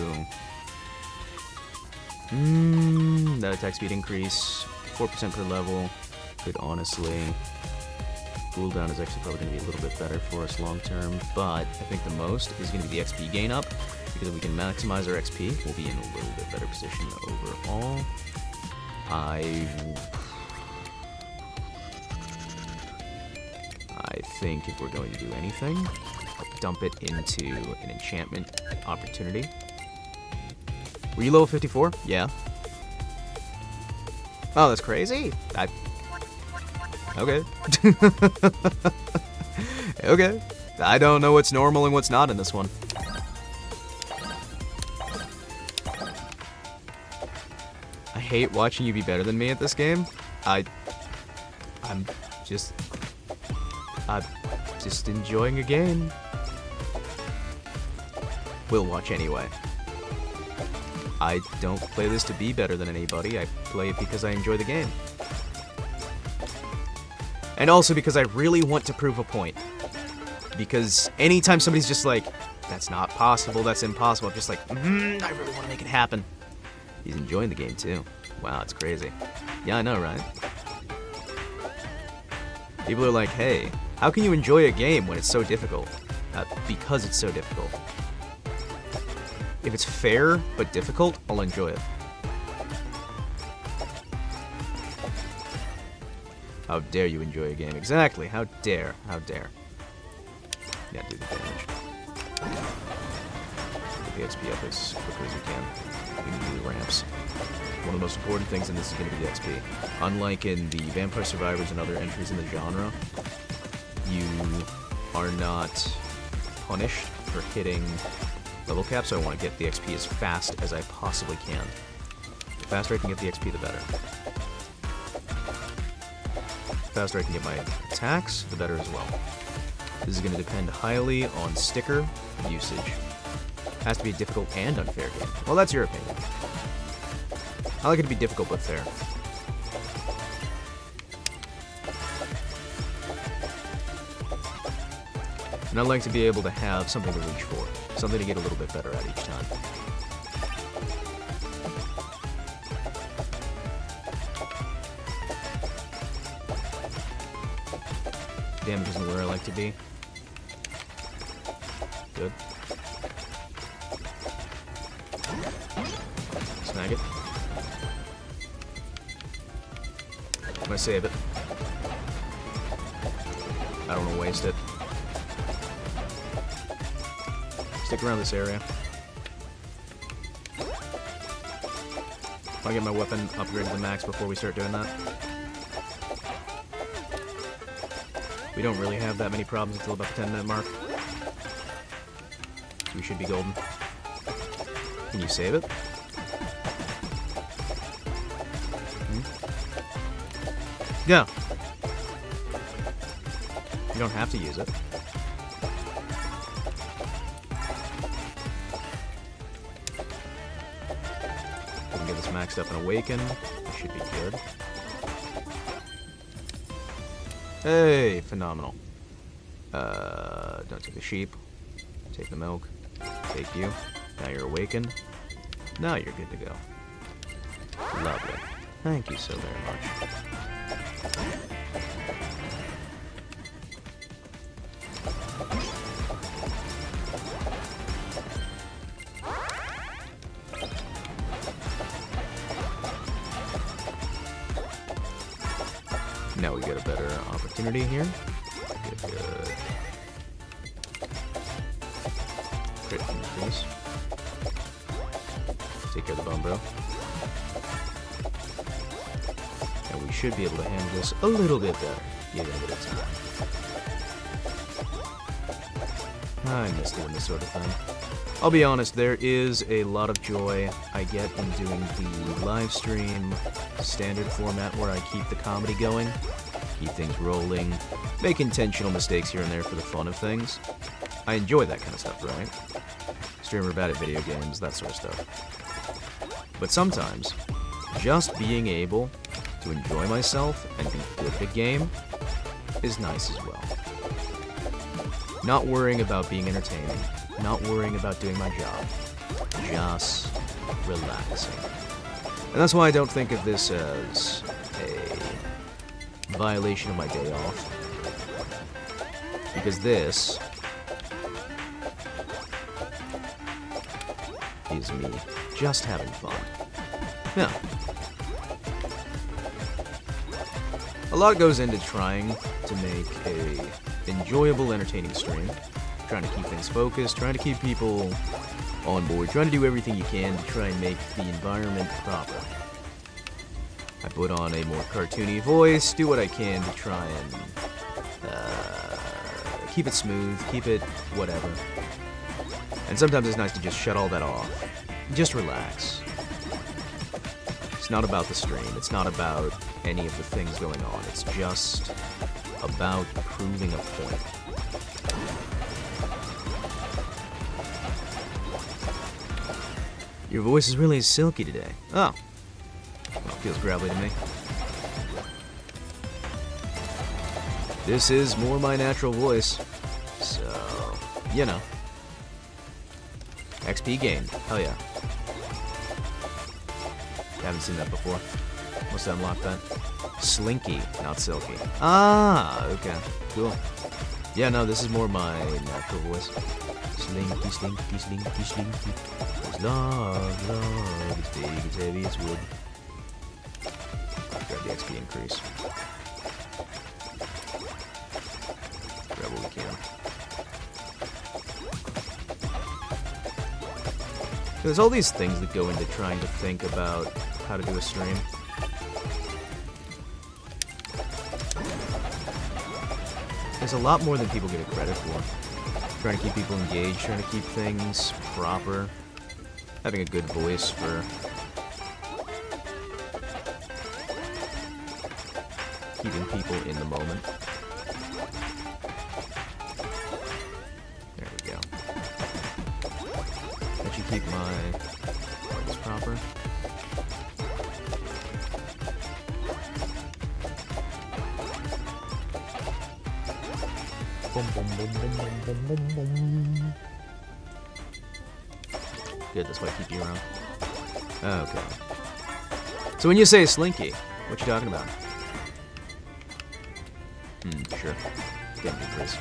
that attack speed increase. 4% per level. Could honestly... Cooldown is actually probably going to be a little bit better for us long term, but I think the most is going to be the XP gain up, because if we can maximize our XP, we'll be in a little bit better position overall. I think if we're going to do anything, I'll dump it into an enchantment opportunity. Were you level 54? Yeah. Oh, that's crazy. Okay. Okay. I don't know what's normal and what's not in this one. I hate watching you be better than me at this game. I'm just enjoying a game. We'll watch anyway. I don't play this to be better than anybody. I play it because I enjoy the game. And also because I really want to prove a point. Because anytime somebody's just like, that's not possible, that's impossible, I'm just like, I really want to make it happen. He's enjoying the game too. Wow, it's crazy. Yeah, I know, right? People are like, hey, how can you enjoy a game when it's so difficult? Because it's so difficult. If it's fair but difficult, I'll enjoy it. How dare you enjoy a game? Exactly. How dare? How dare? Yeah, do the damage. Get the XP up as quickly as we can. We need to do the ramps. One of the most important things in this is going to be the XP. Unlike in the Vampire Survivors and other entries in the genre, you are not punished for hitting level cap, so I want to get the XP as fast as I possibly can. The faster I can get the XP, the better. The faster I can get my attacks, the better as well. This is going to depend highly on sticker usage. It has to be a difficult and unfair game. Well, that's your opinion. I like it to be difficult but fair. And I'd like to be able to have something to reach for. Something to get a little bit better at each time. Damage isn't where I like to be. Good. Snag it. I'm gonna save it. I don't want to waste it. Stick around this area. I'll get my weapon upgraded to the max before we start doing that. We don't really have that many problems until about the 10-minute mark. We should be golden. Can you save it? Yeah. You don't have to use it. We can get this maxed up and awaken. It should be good. Hey, phenomenal. Don't take the sheep. Take the milk. Take you. Now you're awakened. Now you're good to go. Lovely. Thank you so very much. Now we get a better opportunity here. Good. Crit increase. Take care of the bone, bro. And we should be able to handle this a little bit better. Give it a bit of time. I miss doing this sort of thing. I'll be honest, there is a lot of joy I get in doing the live stream standard format where I keep the comedy going, keep things rolling, make intentional mistakes here and there for the fun of things. I enjoy that kind of stuff, right? Streamer bad at video games, that sort of stuff. But sometimes, just being able to enjoy myself and be good at a game is nice as well. Not worrying about being entertaining, not worrying about doing my job, just relaxing. And that's why I don't think of this as a violation of my day off. Because this is me just having fun. Yeah. A lot goes into trying to make a enjoyable, entertaining stream. Trying to keep things focused, trying to keep people on board, trying to do everything you can to try and make the environment proper. I put on a more cartoony voice, do what I can to try and keep it smooth, keep it whatever. And sometimes it's nice to just shut all that off. Just relax. It's not about the stream, it's not about any of the things going on, it's just about proving a point. Your voice is really silky today. Oh. Well, feels gravelly to me. This is more my natural voice. So, you know. XP gained. Hell yeah. Haven't seen that before. Must have unlocked that. Slinky, not silky. Ah, okay. Cool. Yeah, no, this is more my natural voice. Slinky, slinky, slinky, slinky. It's love, love, it's big, it's heavy, it's wood. Grab the XP increase. Grab what we can. There's all these things that go into trying to think about how to do a stream. There's a lot more than people give it credit for. Trying to keep people engaged, trying to keep things proper. Having a good voice for keeping people in the moment. There we go. Let you keep my voice proper. Boom, boom, boom, boom, boom, boom, boom, boom. Good, that's why I keep you around. Okay. So when you say slinky, what you talking about? Sure. Damn good, Chris.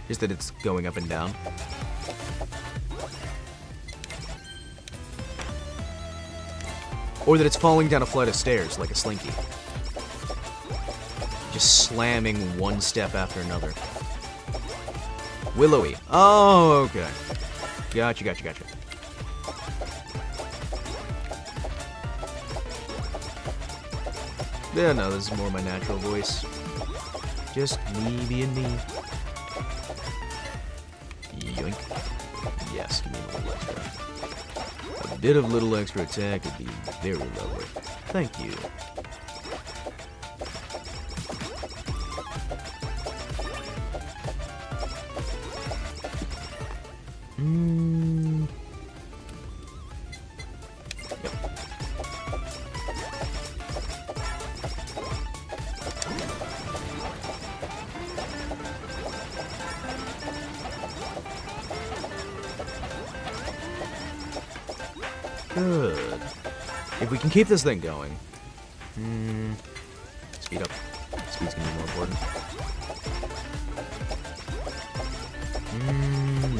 Just that it's going up and down. Or that it's falling down a flight of stairs like a slinky. Just slamming one step after another. Willowy. Oh, okay. Gotcha, gotcha, gotcha. Yeah, no, this is more my natural voice. Just me being me. Yoink. Yes, give me a little extra. A bit of little extra attack would be very lovely. Thank you. Yep. Good. If we can keep this thing going. Speed up. Speed's gonna be more important.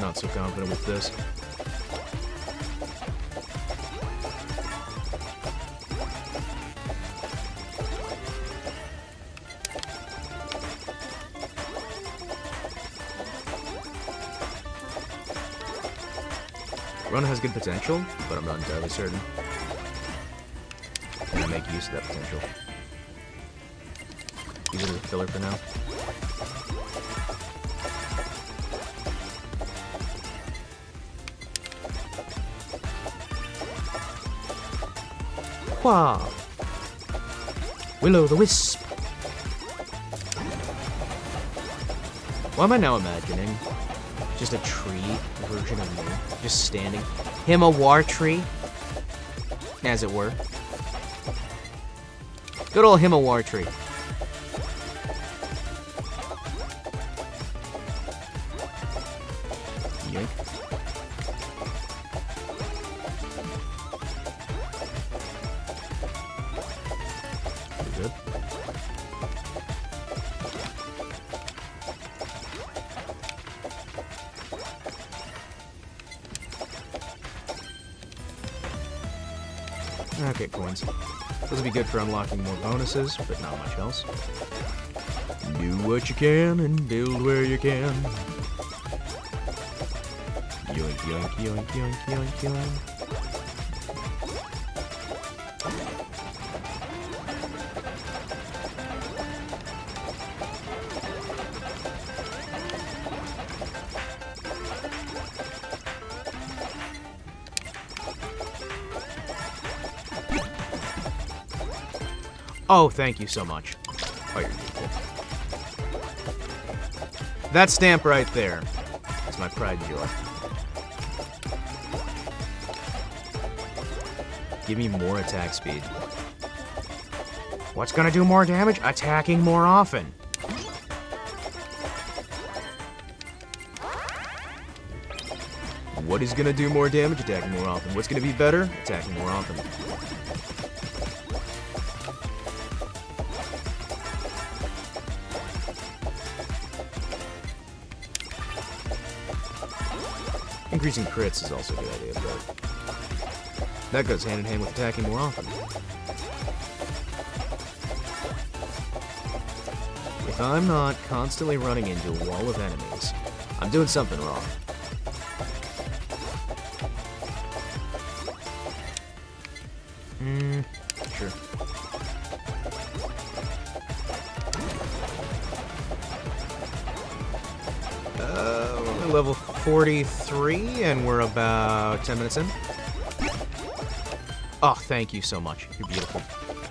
Not so confident with this. Run has good potential, but I'm not entirely certain. I'm gonna make use of that potential. Use it as a filler for now. Wah! Will-o'-the-wisp! Why am I now imagining just a tree version of me? Just standing. Himawari tree, as it were. Good old Himawari tree. Yoink. good. Okay, coins. This will be good for unlocking more bonuses, but not much else. Do what you can and build where you can. Yoink, yoink, yoink, yoink, yoink, yoink. Oh, thank you so much. Oh, you're beautiful. That stamp right there is my pride and joy. Give me more attack speed. What's gonna do more damage? Attacking more often. What is gonna do more damage? Attacking more often. What's gonna be better? Attacking more often. Increasing crits is also a good idea, but that goes hand in hand with attacking more often. If I'm not constantly running into a wall of enemies, I'm doing something wrong. Sure. We're level 43, and we're about 10 minutes in. Oh, thank you so much. You're beautiful.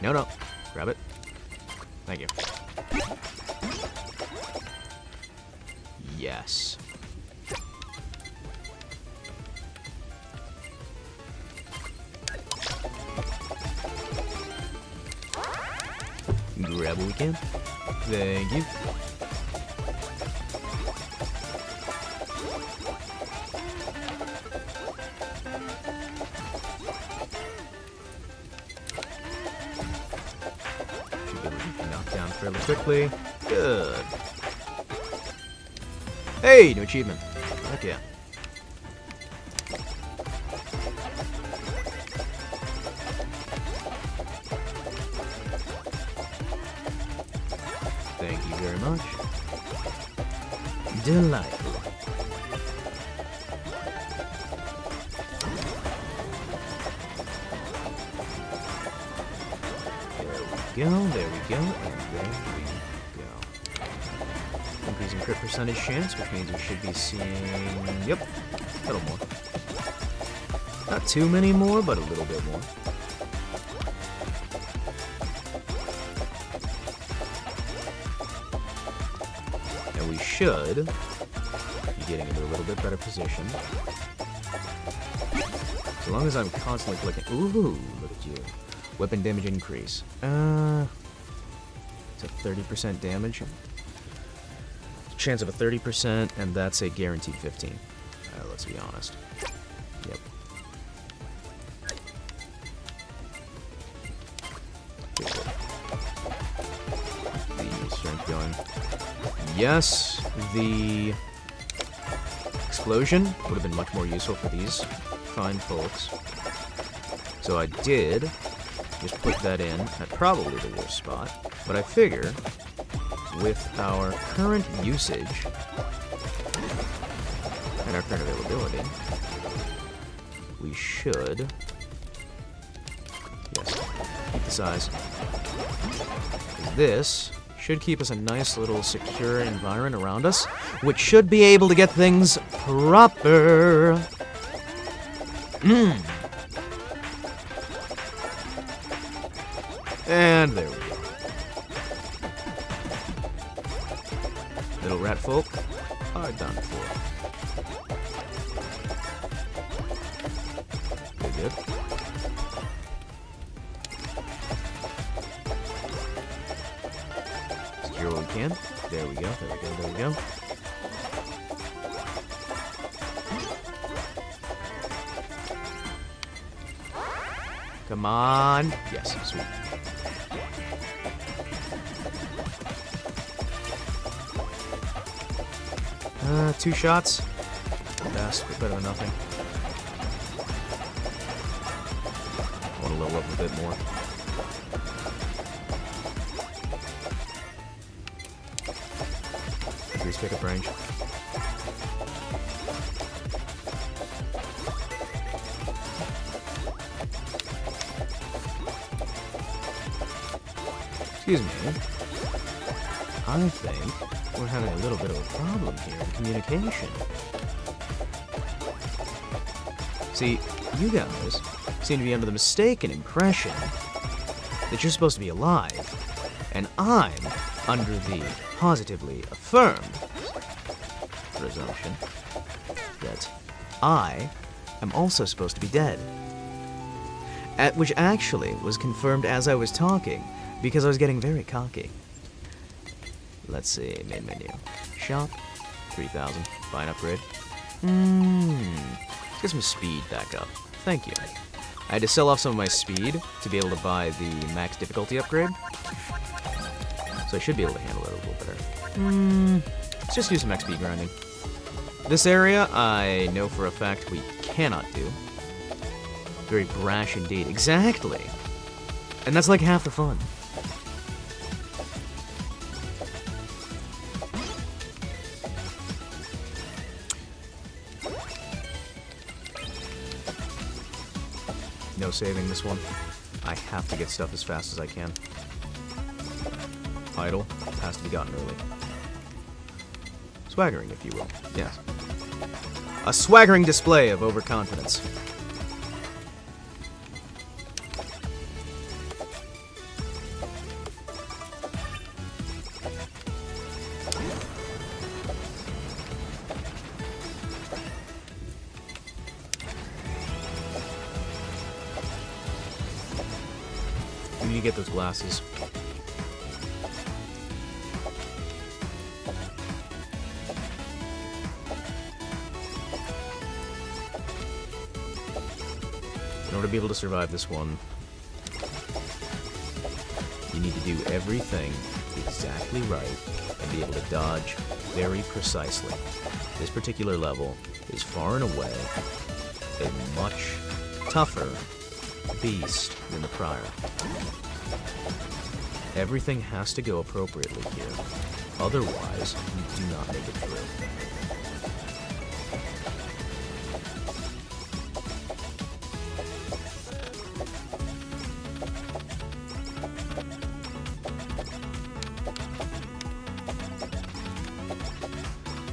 No, no. Grab it. Thank you. Yes. Grab what we can. Thank you. Fairly quickly. Good. Hey, new achievement. Heck yeah. Thank you very much. Delightful. There we go, and there we go. Increasing crit percentage chance, which means we should be seeing, yep, a little more. Not too many more, but a little bit more. And we should be getting into a little bit better position. As long as I'm constantly clicking. Ooh, look at you. Weapon damage increase. It's a 30% damage. Chance of a 30%, and that's a guaranteed 15. Let's be honest. Yep. The strength going. Yes, the explosion would have been much more useful for these fine folks. So I did just put that in at probably the worst spot, but I figure with our current usage and our current availability, we should, yes, keep the size. This should keep us a nice little secure environment around us, which should be able to get things proper. And there we go. Little rat folk are done for. Very good. Secure what we can. There we go, there we go, there we go. Come on. Yes, sweet. 2 shots. Best, but better than nothing. I want to level up a bit more. Increase pickup range. Excuse me. I think we're having a little bit of a problem here in communication. See, you guys seem to be under the mistaken impression that you're supposed to be alive, and I'm under the positively affirmed presumption that I am also supposed to be dead. Which actually was confirmed as I was talking, because I was getting very cocky. Let's see, main menu. Shop, 3,000, buy an upgrade. Let's get some speed back up. Thank you. I had to sell off some of my speed to be able to buy the max difficulty upgrade. So I should be able to handle it a little better. Let's just do some XP grinding. This area, I know for a fact we cannot do. Very brash indeed. Exactly! And that's like half the fun. No saving this one. I have to get stuff as fast as I can. Idle has to be gotten early. Swaggering, if you will. Yes. A swaggering display of overconfidence. We need to get those glasses. In order to be able to survive this one, you need to do everything exactly right and be able to dodge very precisely. This particular level is far and away a much tougher beast than the prior. Everything has to go appropriately here. Otherwise, you do not make it through.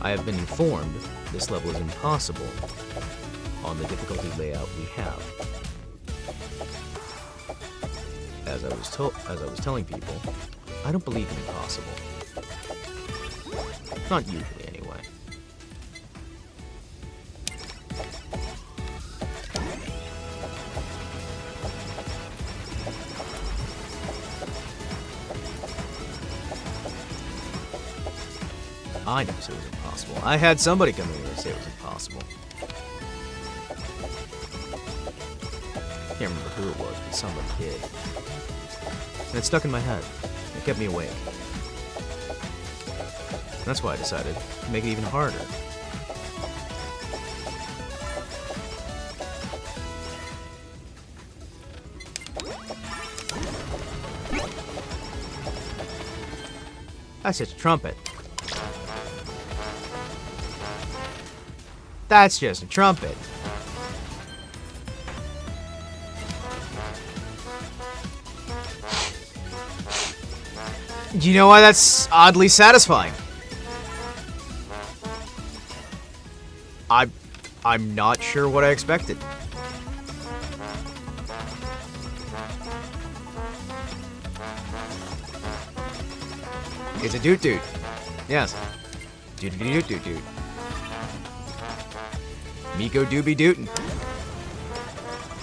I have been informed this level is impossible on the difficulty layout we have. As I was telling people, I don't believe in impossible. Not usually, anyway. I never said it was impossible. I had somebody come in here and say it was impossible. Can't remember who it was, but somebody did. And it stuck in my head. It kept me awake. That's why I decided to make it even harder. That's just a trumpet. That's just a trumpet. Do you know why that's oddly satisfying? I'm not sure what I expected. It's a doot doot. Yes. Doot doot doot doot doot. Miko doobie dootin'.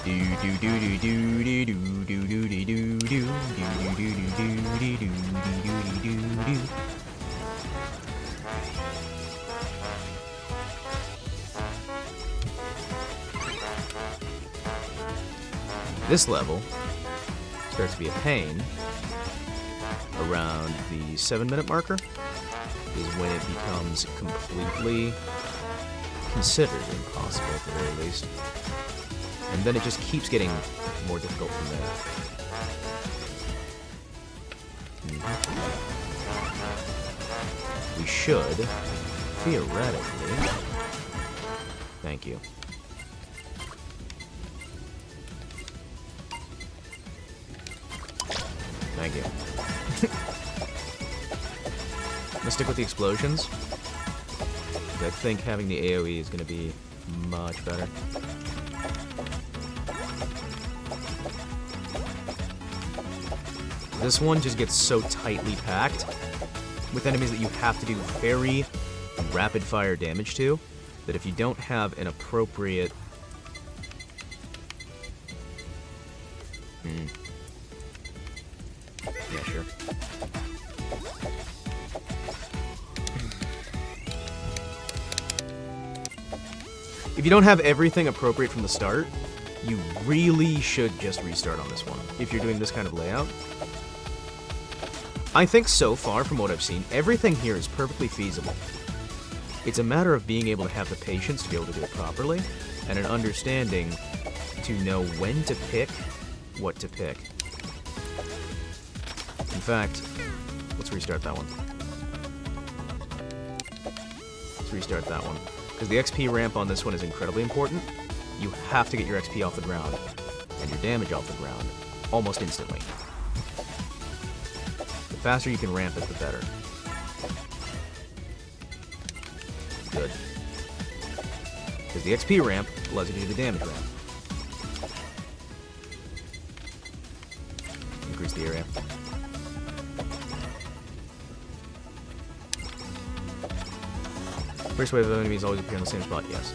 Do do do do do do do do do do do do do do do do do. This level starts to be a pain around the 7-minute marker. is when it becomes completely considered impossible at the very least. And then it just keeps getting more difficult from there. We should, theoretically... Thank you. Thank you. I'm gonna stick with the explosions. I think having the AoE is gonna be much better. This one just gets so tightly packed with enemies that you have to do very rapid fire damage to, that if you don't have an appropriate... Yeah, sure. If you don't have everything appropriate from the start, you really should just restart on this one, if you're doing this kind of layout. I think so far, from what I've seen, everything here is perfectly feasible. It's a matter of being able to have the patience to be able to do it properly, and an understanding to know when to pick what to pick. In fact, let's restart that one. Let's restart that one. Because the XP ramp on this one is incredibly important. You have to get your XP off the ground, and your damage off the ground, almost instantly. The faster you can ramp it, the better. Good. Because the XP ramp allows you to do the damage ramp. Increase the area. First wave of enemies always appear in the same spot, yes.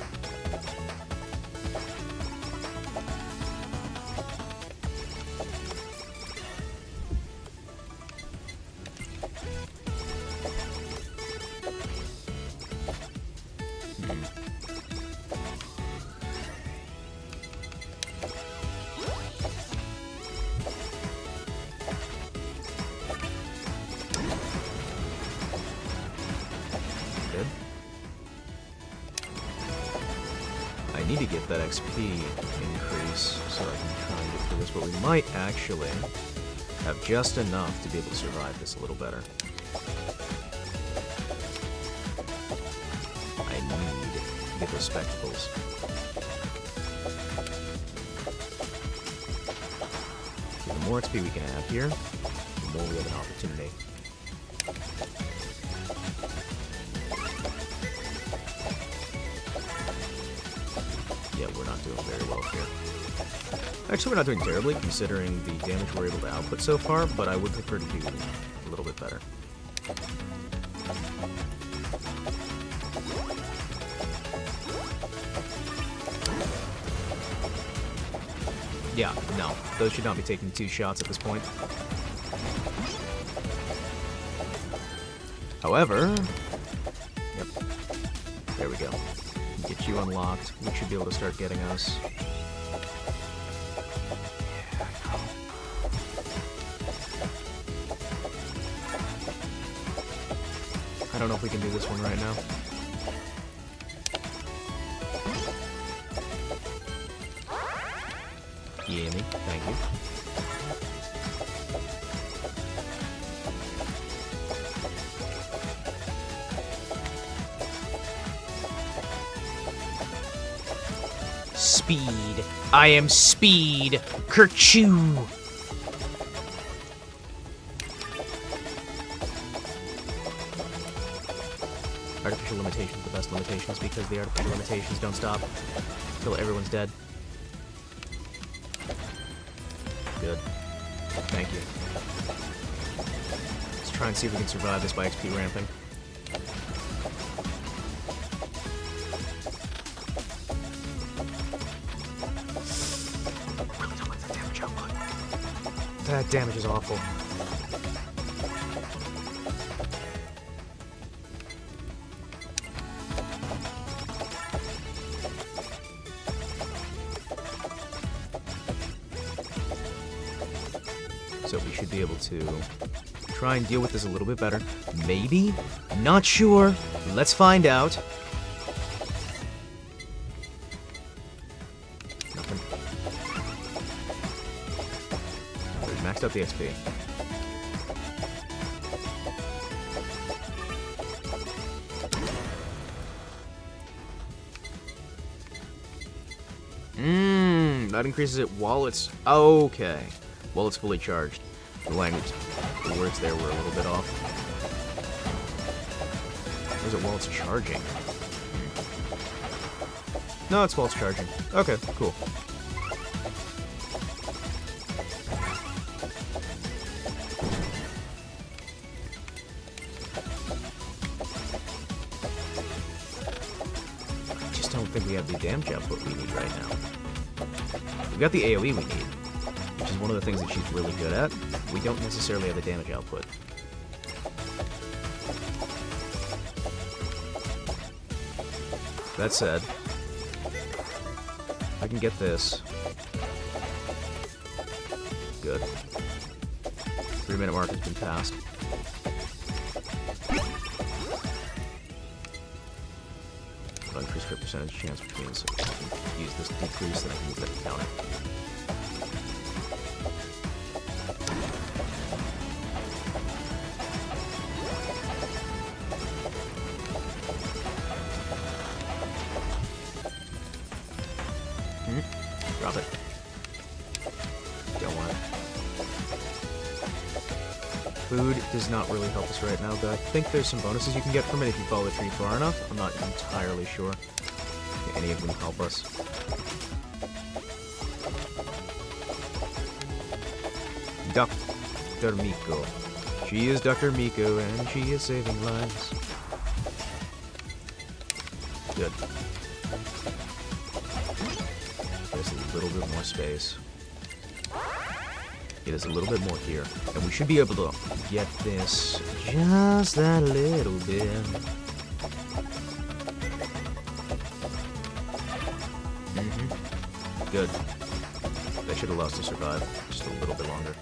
I need to get that XP increase so I can try and get through this, but we might actually have just enough to be able to survive this a little better. I need to get those spectacles. So the more XP we can have here, the more we have an opportunity. Yeah, we're not doing very well here. Actually, we're not doing terribly, considering the damage we're able to output so far, but I would prefer to do a little bit better. Yeah, no. Those should not be taking 2 shots at this point. However... Yep. There we go. Get you unlocked. We should be able to start getting us. I don't know if we can do this one right now. Yeah, me. Thank you. Speed. I am speed. Kerchoo. Artificial limitations, the best limitations, because the artificial limitations don't stop until everyone's dead. Good. Thank you. Let's try and see if we can survive this by XP ramping. I really don't like that damage output. That damage is awful. So we should should be able to try and deal with this a little bit better. Maybe? Not sure. Let's find out. Nothing. We've maxed out the XP. That increases it while it's... Okay. While it's fully charged. The language, the words there were a little bit off. Or is it while it's charging? No, it's while it's charging. Okay, cool. I just don't think we have the damage output we need right now. We've got the AoE we need, which is one of the things that she's really good at. We don't necessarily have the damage output. That said, I can get this. Good. 3-minute mark has been passed. I'll increase crit percentage chance, which means I can use this decrease, then I can use that to counter. Drop it. Don't want it. Food does not really help us right now, but I think there's some bonuses you can get from it if you follow the tree far enough. I'm not entirely sure if any of them help us. Dr. Miko. She is Dr. Miko, and she is saving lives. Good. There's a little bit more space. It is a little bit more here. And we should be able to get this just that little bit. Good. That should allow us to survive just a little bit longer.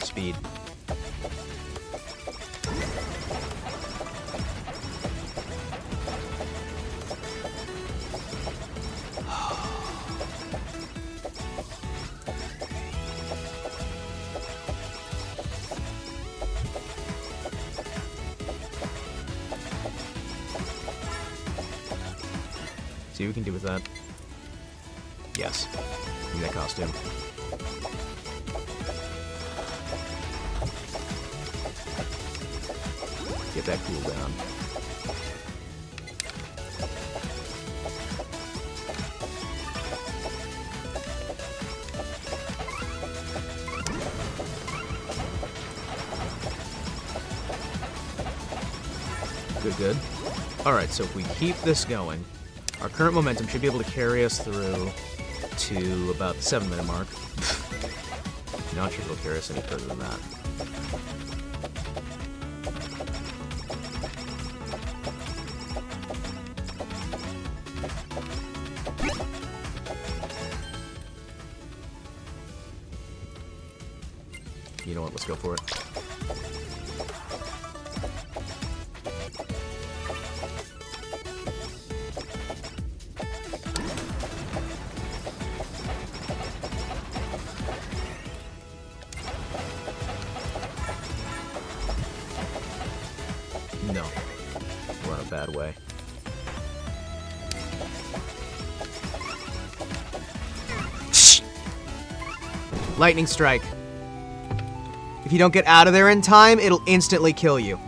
Speed. See what we can do with that. Yes. Give me that costume. Get that cooldown. Good, good. Alright, so if we keep this going, our current momentum should be able to carry us through to about the 7-minute mark. Not sure it'll carry us any further than that. You know what, let's go for it. No. We're on a bad way. Lightning strike. If you don't get out of there in time, it'll instantly kill you.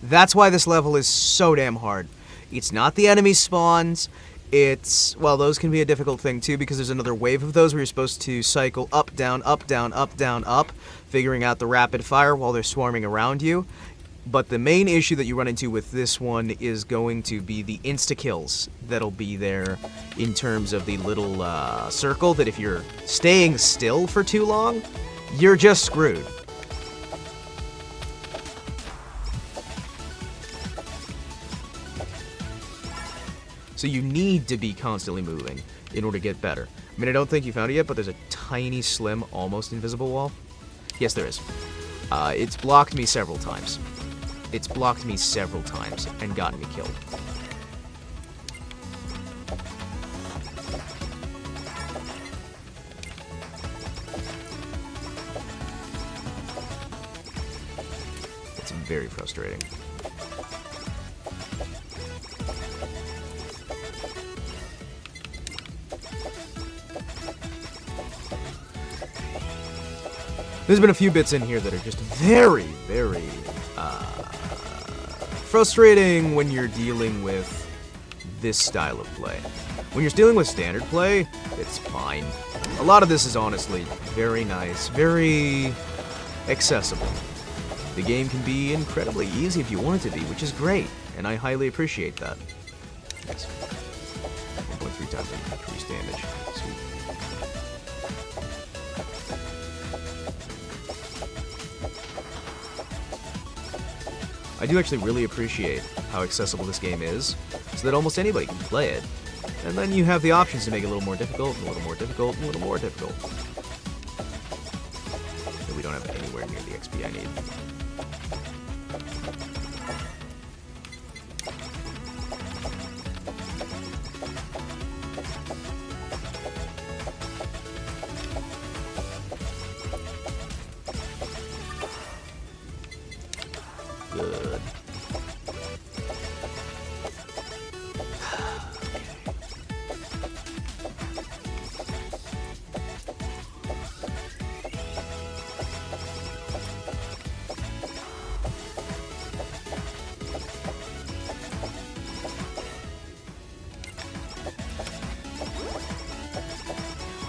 That's why this level is so damn hard. It's not the enemy spawns. It's, well, those can be a difficult thing too because there's another wave of those where you're supposed to cycle up, down, up, down, up, down, up, figuring out the rapid fire while they're swarming around you. But the main issue that you run into with this one is going to be the insta-kills that'll be there in terms of the little circle that if you're staying still for too long, you're just screwed. So you need to be constantly moving in order to get better. I mean, I don't think you found it yet, but there's a tiny, slim, almost invisible wall. Yes, there is. It's blocked me several times. It's blocked me several times and gotten me killed. It's very frustrating. There's been a few bits in here that are just very, very frustrating when you're dealing with this style of play. When you're dealing with standard play, it's fine. A lot of this is honestly very nice, very accessible. The game can be incredibly easy if you want it to be, which is great, and I highly appreciate that. Yes. 1.3 times increased damage. Sweet. I do actually really appreciate how accessible this game is, so that almost anybody can play it. And then you have the options to make it a little more difficult, and a little more difficult, and a little more difficult. But we don't have anywhere near the XP I need. Good.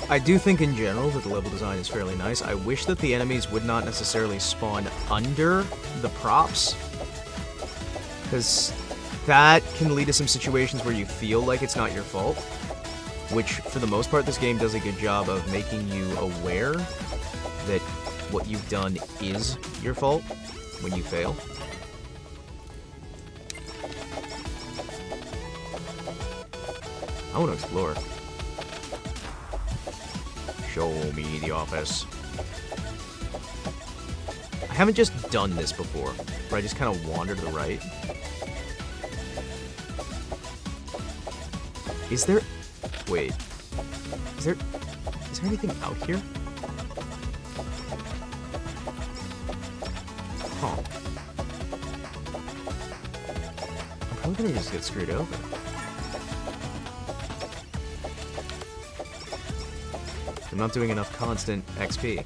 I do think in general that the level design is fairly nice. I wish that the enemies would not necessarily spawn under the props, because that can lead to some situations where you feel like it's not your fault, which for the most part this game does a good job of making you aware that what you've done is your fault when you fail. I want to explore. Show me the office. I haven't just done this before, where I just kind of wander to the right. Is there... Wait. Is there anything out here? Huh. I'm probably gonna just get screwed over. I'm not doing enough constant XP.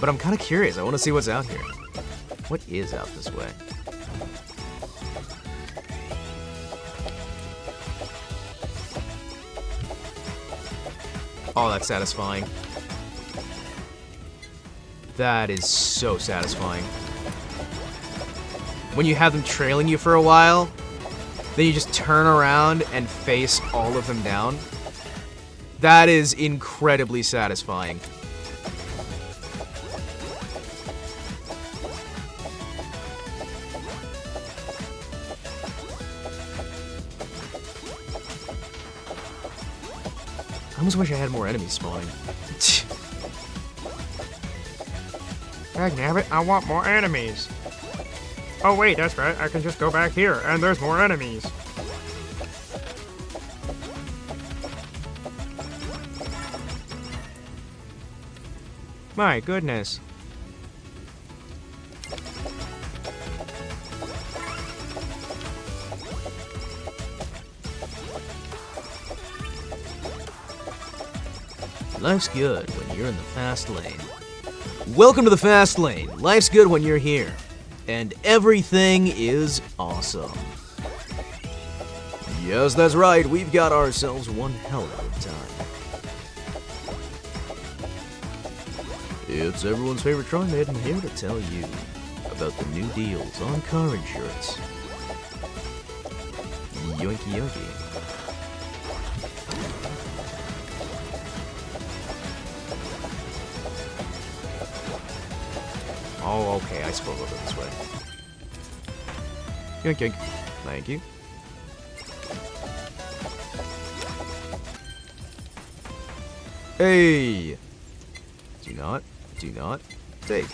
But I'm kind of curious. I want to see what's out here. What is out this way? Oh, that's satisfying. That is so satisfying. When you have them trailing you for a while, then you just turn around and face all of them down. That is incredibly satisfying. I almost wish I had more enemies spawning. Dagnabbit, I want more enemies. Oh wait, that's right, I can just go back here, and there's more enemies. My goodness. Life's good when you're in the fast lane. Welcome to the fast lane. Life's good when you're here. And everything is awesome. Yes, that's right. We've got ourselves one hell of a time. It's everyone's favorite Troy Maiden here to tell you about the new deals on car insurance. Yoinky yoinky. Oh, okay, I suppose I'll go this way. Yoink yoink. Thank you. Hey! Do not take.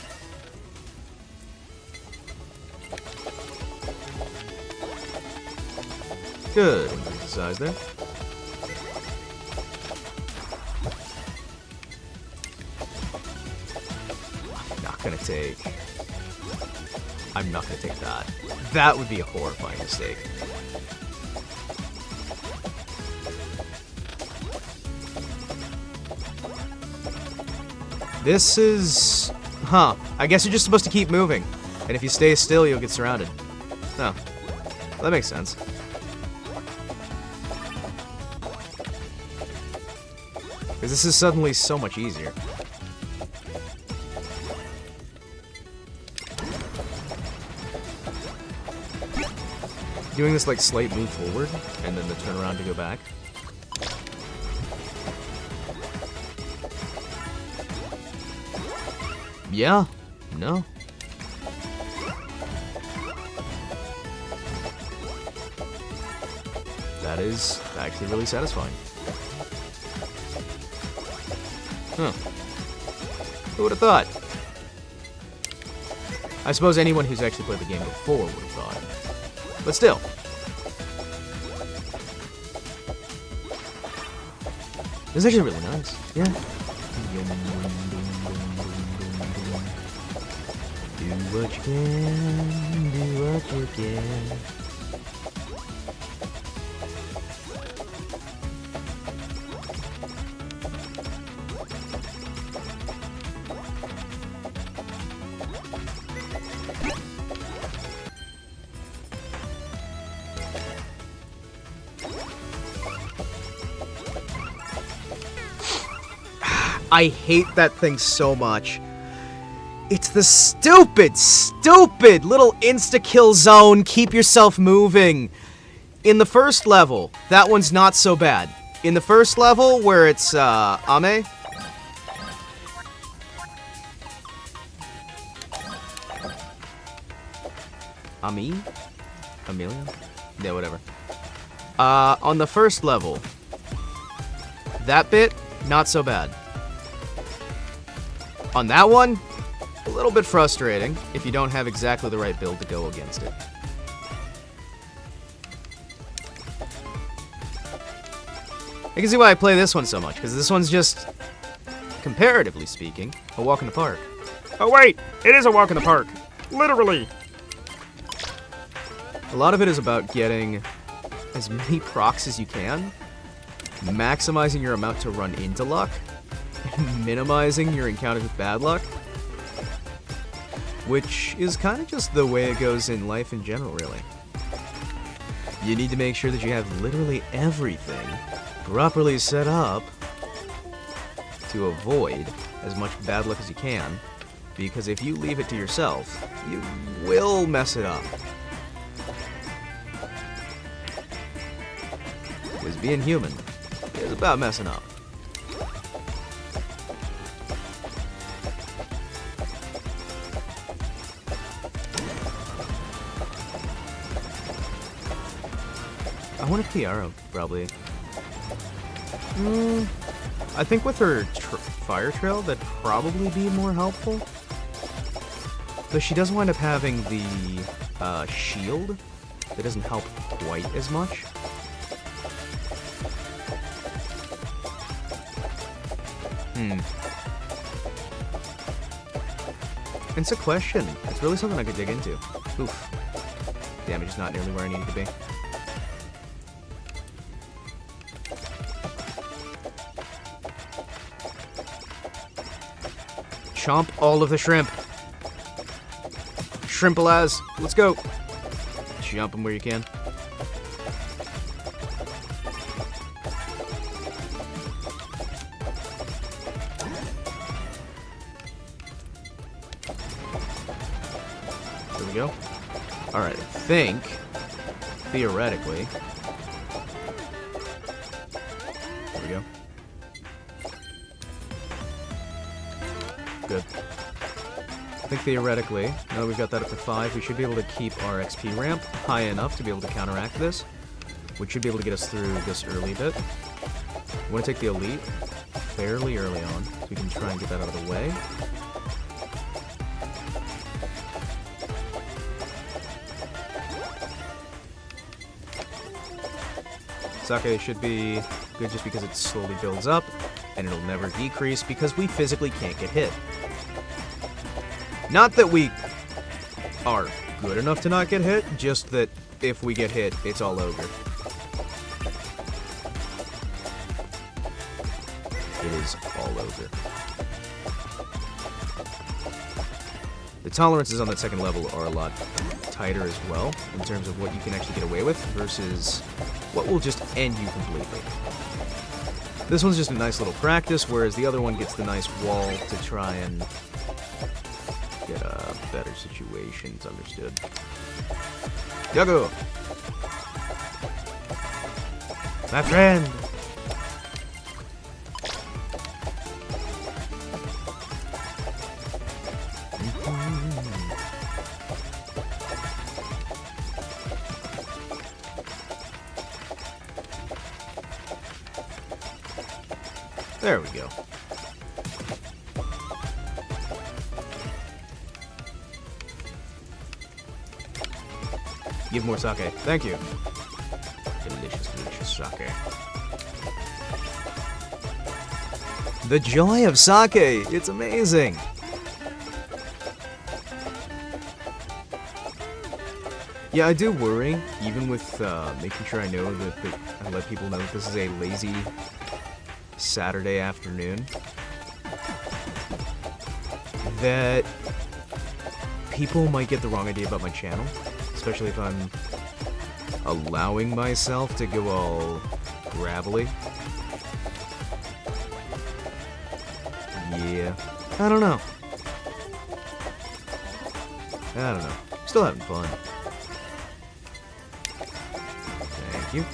Good. Increase the size there. I'm not gonna take that. That would be a horrifying mistake. This is... Huh. I guess you're just supposed to keep moving. And if you stay still, you'll get surrounded. Oh. Well, that makes sense. Because this is suddenly so much easier. Doing this like slight move forward, and then the turn around to go back. Yeah. No. That is actually really satisfying. Huh. Who would have thought? I suppose anyone who's actually played the game before would have thought. But still. This is actually really nice. Yeah. Do what you can, do what you can. I hate that thing so much. It's the stupid little insta-kill zone, keep yourself moving. In the first level, that one's not so bad. In the first level, where it's, Ame. Ami? Amelia? Yeah, whatever. On the first level, that bit, not so bad. On that one, a little bit frustrating if you don't have exactly the right build to go against it. I can see why I play this one so much, because this one's just, comparatively speaking, a walk in the park. Oh wait, it is a walk in the park. Literally. A lot of it is about getting as many procs as you can, maximizing your amount to run into luck, and minimizing your encounters with bad luck. Which is kind of just the way it goes in life in general, really. You need to make sure that you have literally everything properly set up to avoid as much bad luck as you can, because if you leave it to yourself, you will mess it up. Because being human is about messing up. I wonder if Tiara probably... I think with her fire trail, that'd probably be more helpful. Though she does wind up having the shield that doesn't help quite as much. It's a question. It's really something I could dig into. Oof. Damage is not nearly where I need it to be. Chomp all of the shrimp. Shrimp-a-laz. Let's go. Jump them where you can. There we go. Alright, I think, theoretically... There we go. Good. I think theoretically, now that we've got that up to 5, we should be able to keep our XP ramp high enough to be able to counteract this, which should be able to get us through this early bit. We want to take the elite fairly early on, so we can try and get that out of the way. Sake should be good just because it slowly builds up, and it'll never decrease because we physically can't get hit. Not that we are good enough to not get hit, just that if we get hit, it's all over. It is all over. The tolerances on that second level are a lot tighter as well, in terms of what you can actually get away with, versus what will just end you completely. This one's just a nice little practice, whereas the other one gets the nice wall to try and get better situations understood. Yago! My friend! There we go. Give more sake. Thank you. Delicious, delicious sake. The joy of sake! It's amazing! Yeah, I do worry, even with making sure I know that I let people know that this is a lazy Saturday afternoon, that people might get the wrong idea about my channel, especially if I'm allowing myself to go all gravelly. Yeah, I don't know. Still having fun. Thank you.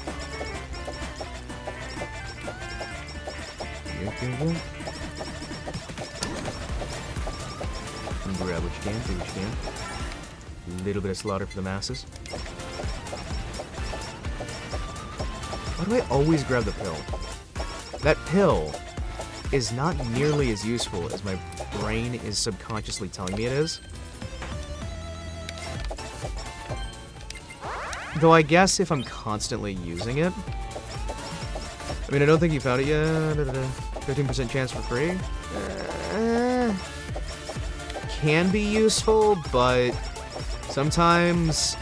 Grab what you can, do what you can. A little bit of slaughter for the masses. Why do I always grab the pill? That pill is not nearly as useful as my brain is subconsciously telling me it is. Though I guess if I'm constantly using it... I mean, I don't think you found it yet. 15% chance for free? Can be useful, but sometimes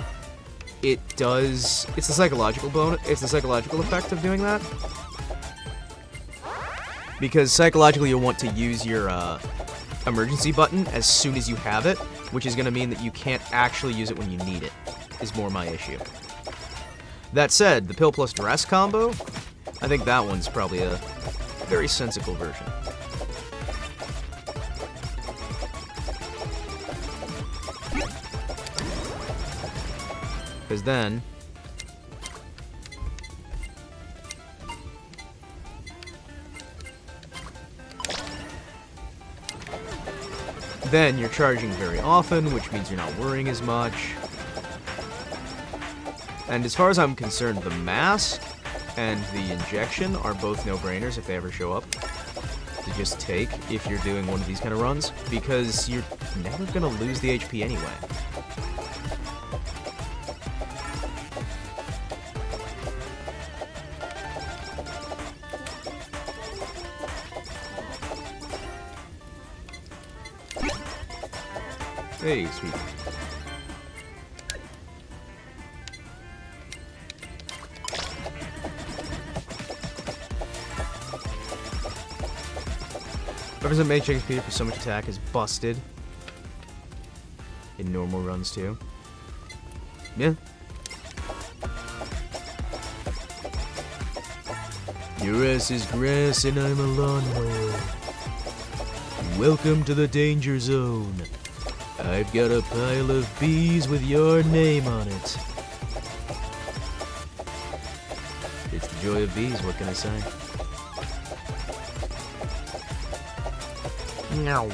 it does... It's the psychological bonus. It's the psychological effect of doing that. Because psychologically you'll want to use your emergency button as soon as you have it, which is going to mean that you can't actually use it when you need it, is more my issue. That said, the pill plus dress combo, I think that one's probably a very sensical version. Because then... then you're charging very often, which means you're not worrying as much. And as far as I'm concerned, the mask and the injection are both no-brainers if they ever show up to just take if you're doing one of these kind of runs, because you're never going to lose the HP anyway. Hey, sweet. Whoever's at max HP for so much attack is busted. In normal runs too. Yeah. Your ass is grass and I'm a lawnmower. Welcome to the danger zone. I've got a pile of bees with your name on it. It's the joy of bees, what can I say? No.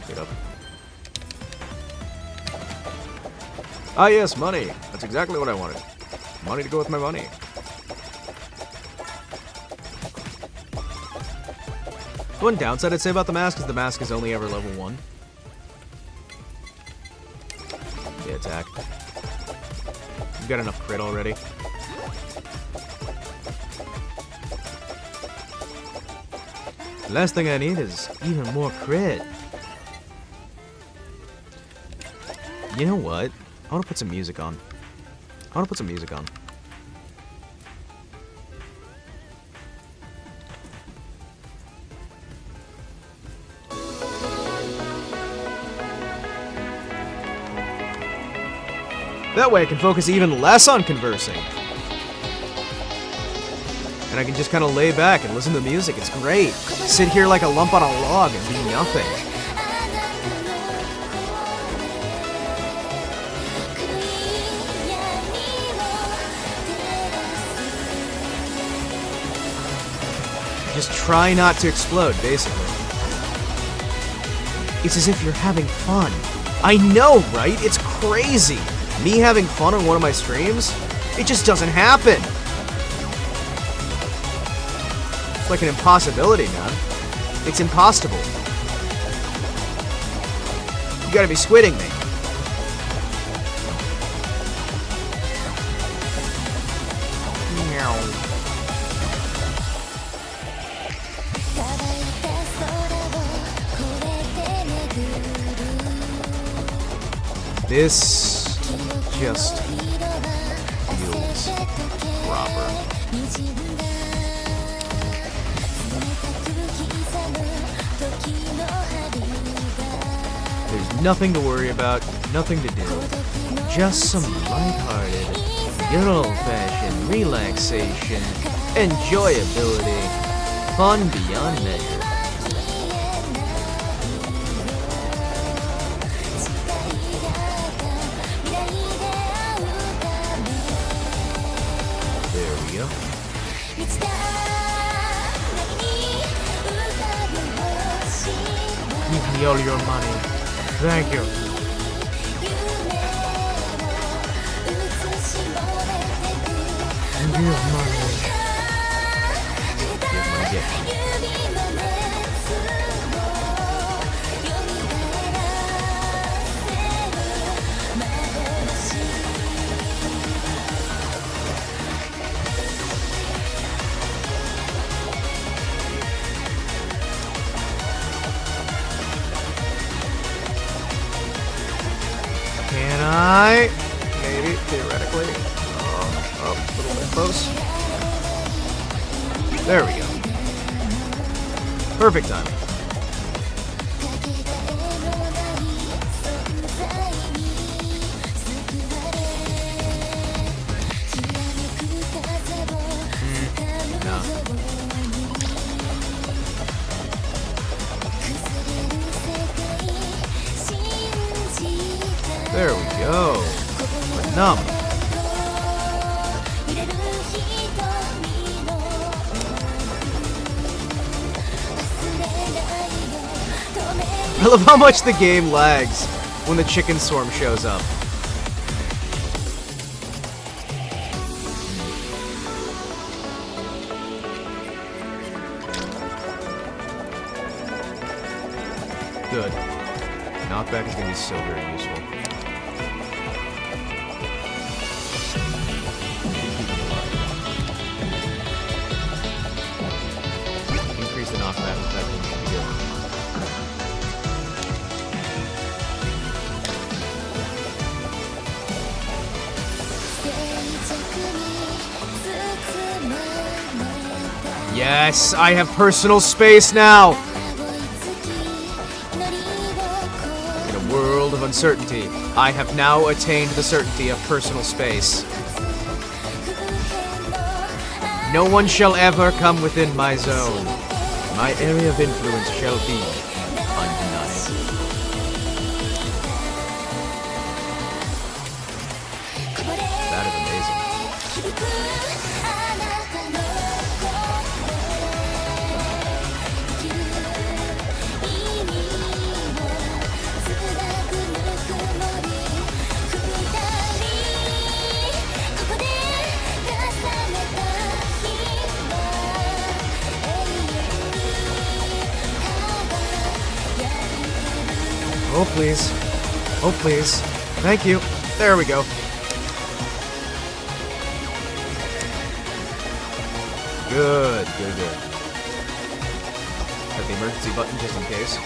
Get up. Ah, yes, money. That's exactly what I wanted. Money to go with my money. One downside I'd say about the mask is the mask is only ever level 1. Yeah, attack. You've got enough crit already. The last thing I need is even more crit. You know what? I want to put some music on. That way I can focus even less on conversing. And I can just kind of lay back and listen to the music. It's great. Sit here like a lump on a log and do nothing. Just try not to explode, basically. It's as if you're having fun. I know, right? It's crazy. Me having fun on one of my streams? It just doesn't happen. It's like an impossibility, man. It's impossible. You gotta be squidding me. This just feels proper. There's nothing to worry about, nothing to do. Just some lighthearted, good old-fashioned relaxation, enjoyability, fun beyond measure. Give me all your money. Thank you. Give money. Give money. Can I? Maybe, theoretically. A little bit close. There we go. Perfect timing. No. There we go. Phenomenal. I love how much the game lags when the chicken swarm shows up. Good. Knockback is going to be so very useful. Increase the knockback effect should be good. Yes, I have personal space now! In a world of uncertainty, I have now attained the certainty of personal space. No one shall ever come within my zone. My area of influence shall be undeniable. That is amazing. Oh, please. Oh, please. Thank you. There we go. Good, good, good. Got the emergency button just in case.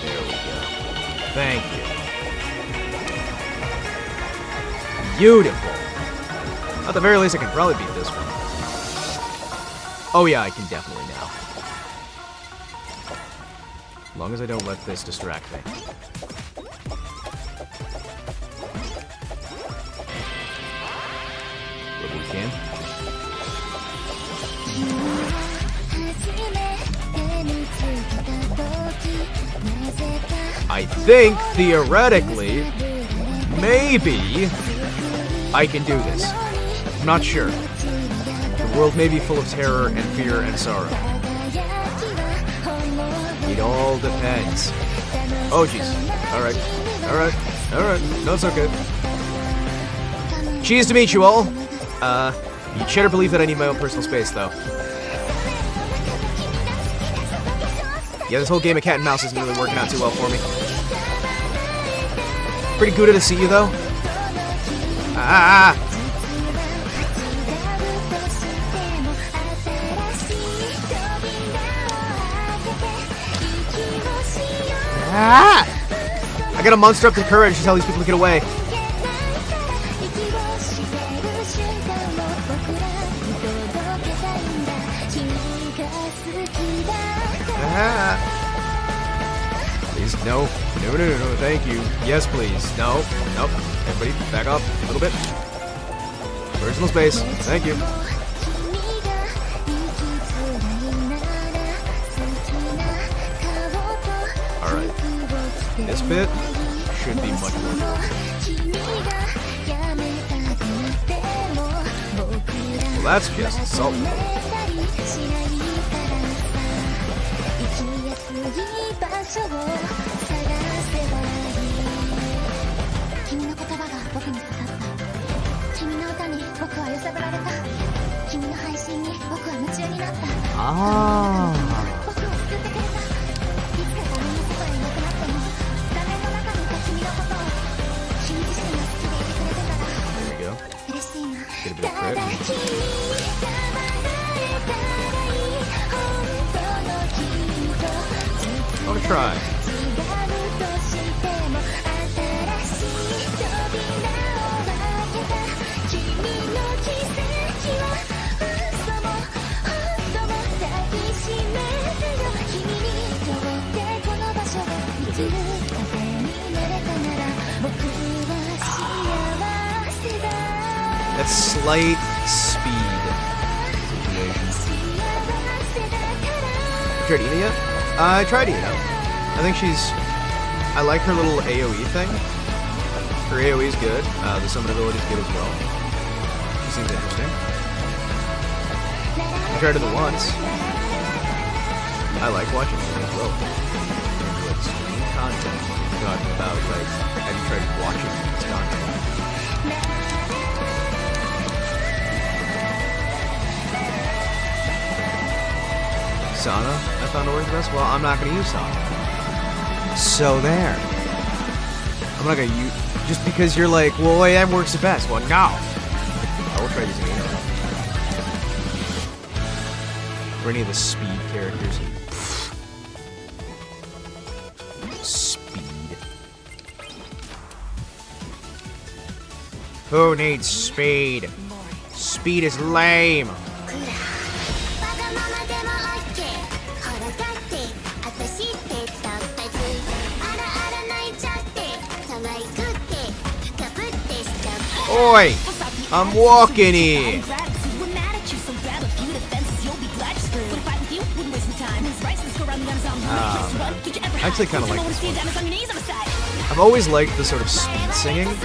There we go. Thank you. Beautiful. At the very least, I can probably beat this one. Oh yeah, I can definitely now. As long as I don't let this distract me. What we can. I think, theoretically, maybe I can do this. I'm not sure. The world may be full of terror and fear and sorrow. It all depends. Oh, jeez. Alright. Alright. Alright. No, it's okay. Cheers to meet you all. You better believe that I need my own personal space, though. Yeah, this whole game of cat and mouse isn't really working out too well for me. Pretty good to see you, though. Ah! Ah! I gotta muster up the courage to tell these people to get away. Ah! Please, no. No, no, no, no, thank you. Yes, please. No. Nope. Everybody, back off a little bit. Personal space. Thank you. Alright. This bit should be much more fun. Well, that's just salt. Ah. There we go. Get a bit of crit. I want to try. That slight speed situation. You tried Ina yet? I tried Ina. I think I like her little AoE thing. Her AoE is good. The summon ability is good as well. She seems interesting. I tried it once. I like watching her as well. Like streaming content. We're talking about, like, have you tried watching this content? Sana, I found to work the best. Well, I'm not going to use Sana. So there. I'm not going to use... Just because you're like, well, wait, that works the best. Well, no. I will try using it. For any of the speed characters. Speed. Who needs speed? Speed is lame. Oi! I'm walking here! I actually kind of like this one. I've always liked the sort of speed singing. Wait.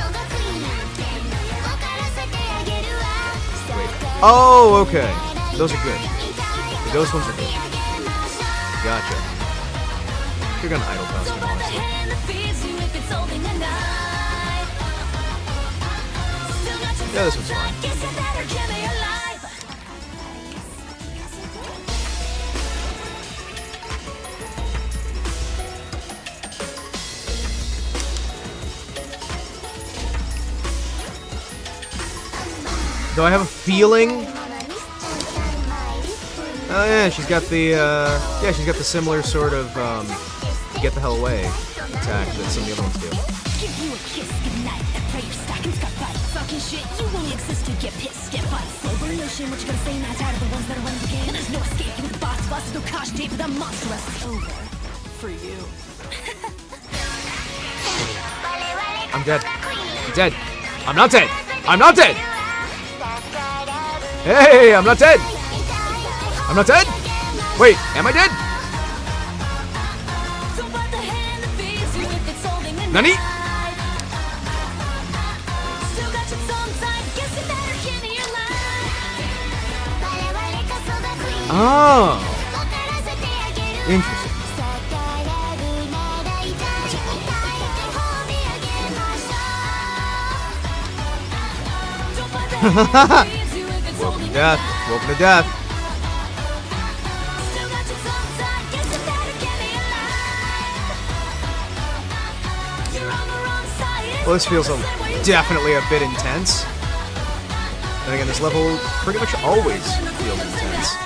Oh, okay. Those are good. Those ones are good. Gotcha. You're gonna idle costume, honestly. Yeah, this one's fine. Though I have a feeling... Oh yeah, she's got the, she's got the similar sort of, get the hell away attack that some of the other ones do. Give you a kiss goodnight. Pray your stockings got bites. Fucking shit, you only exist to get pissed. Get fight. Sober notion, what you gonna say now? Tired of the ones that are running the game. And there's no escape. You the boss busted, no cash tape for that monster. It's over. For you. I'm dead. I'm dead. I'm not dead. I'm not dead. Hey, I'm not dead. I'm not dead. Wait, am I dead? Nani? Oh. Interesting. Welcome to death. Welcome to death. Well, this feels definitely a bit intense. And again, this level pretty much always feels intense.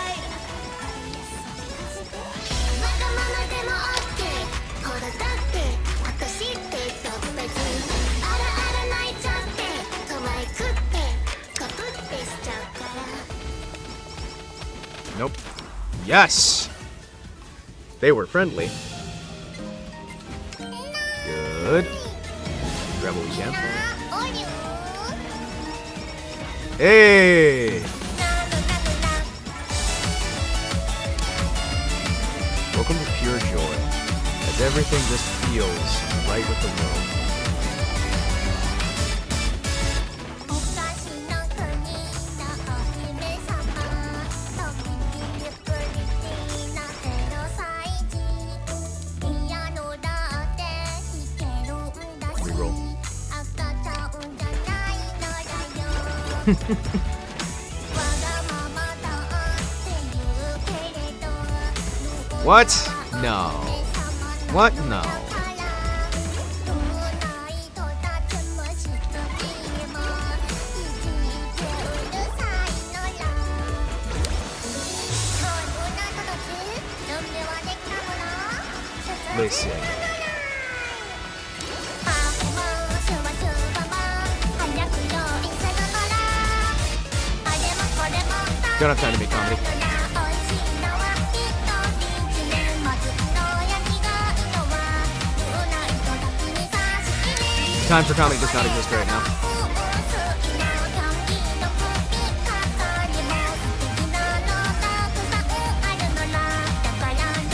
Nope. Yes! They were friendly. Good. Grab what we can. Hey! Welcome to pure joy, as everything just feels right with the world. What? No. What? No. Listen. Don't have time to make comedy. Time for comedy does not exist right now.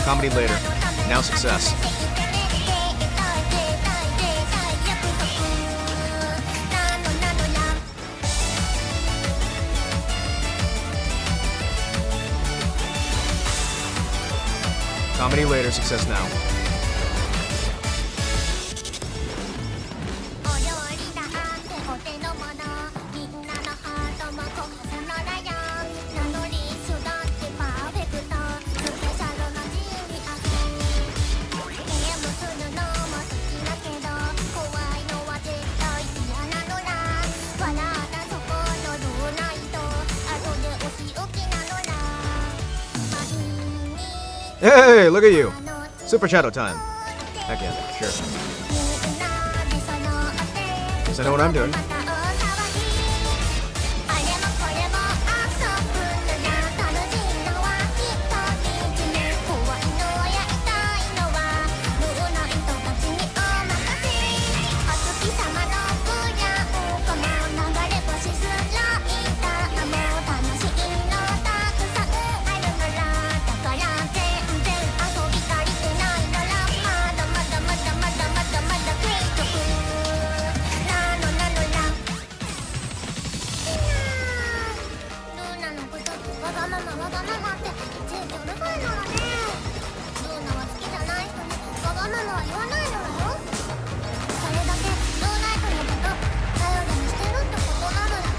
Comedy later. Now success. Comedy later, success now. Hey, look at you. Super Shadow time. Heck yeah, sure. Guess I know what I'm doing.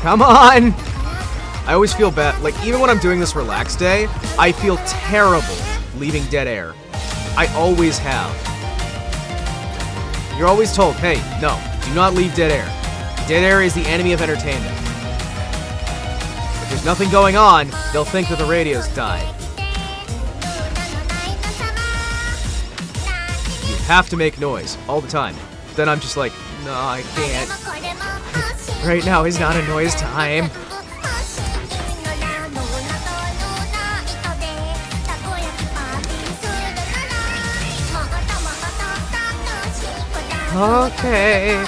Come on! I always feel bad. Like, even when I'm doing this relaxed day, I feel terrible leaving dead air. I always have. You're always told, hey, no, do not leave dead air. Dead air is the enemy of entertainment. there's nothing going on, they'll think that the radio's died. You have to make noise all the time. Then I'm just like, no, I can't. Right now is not a noise time. Okay.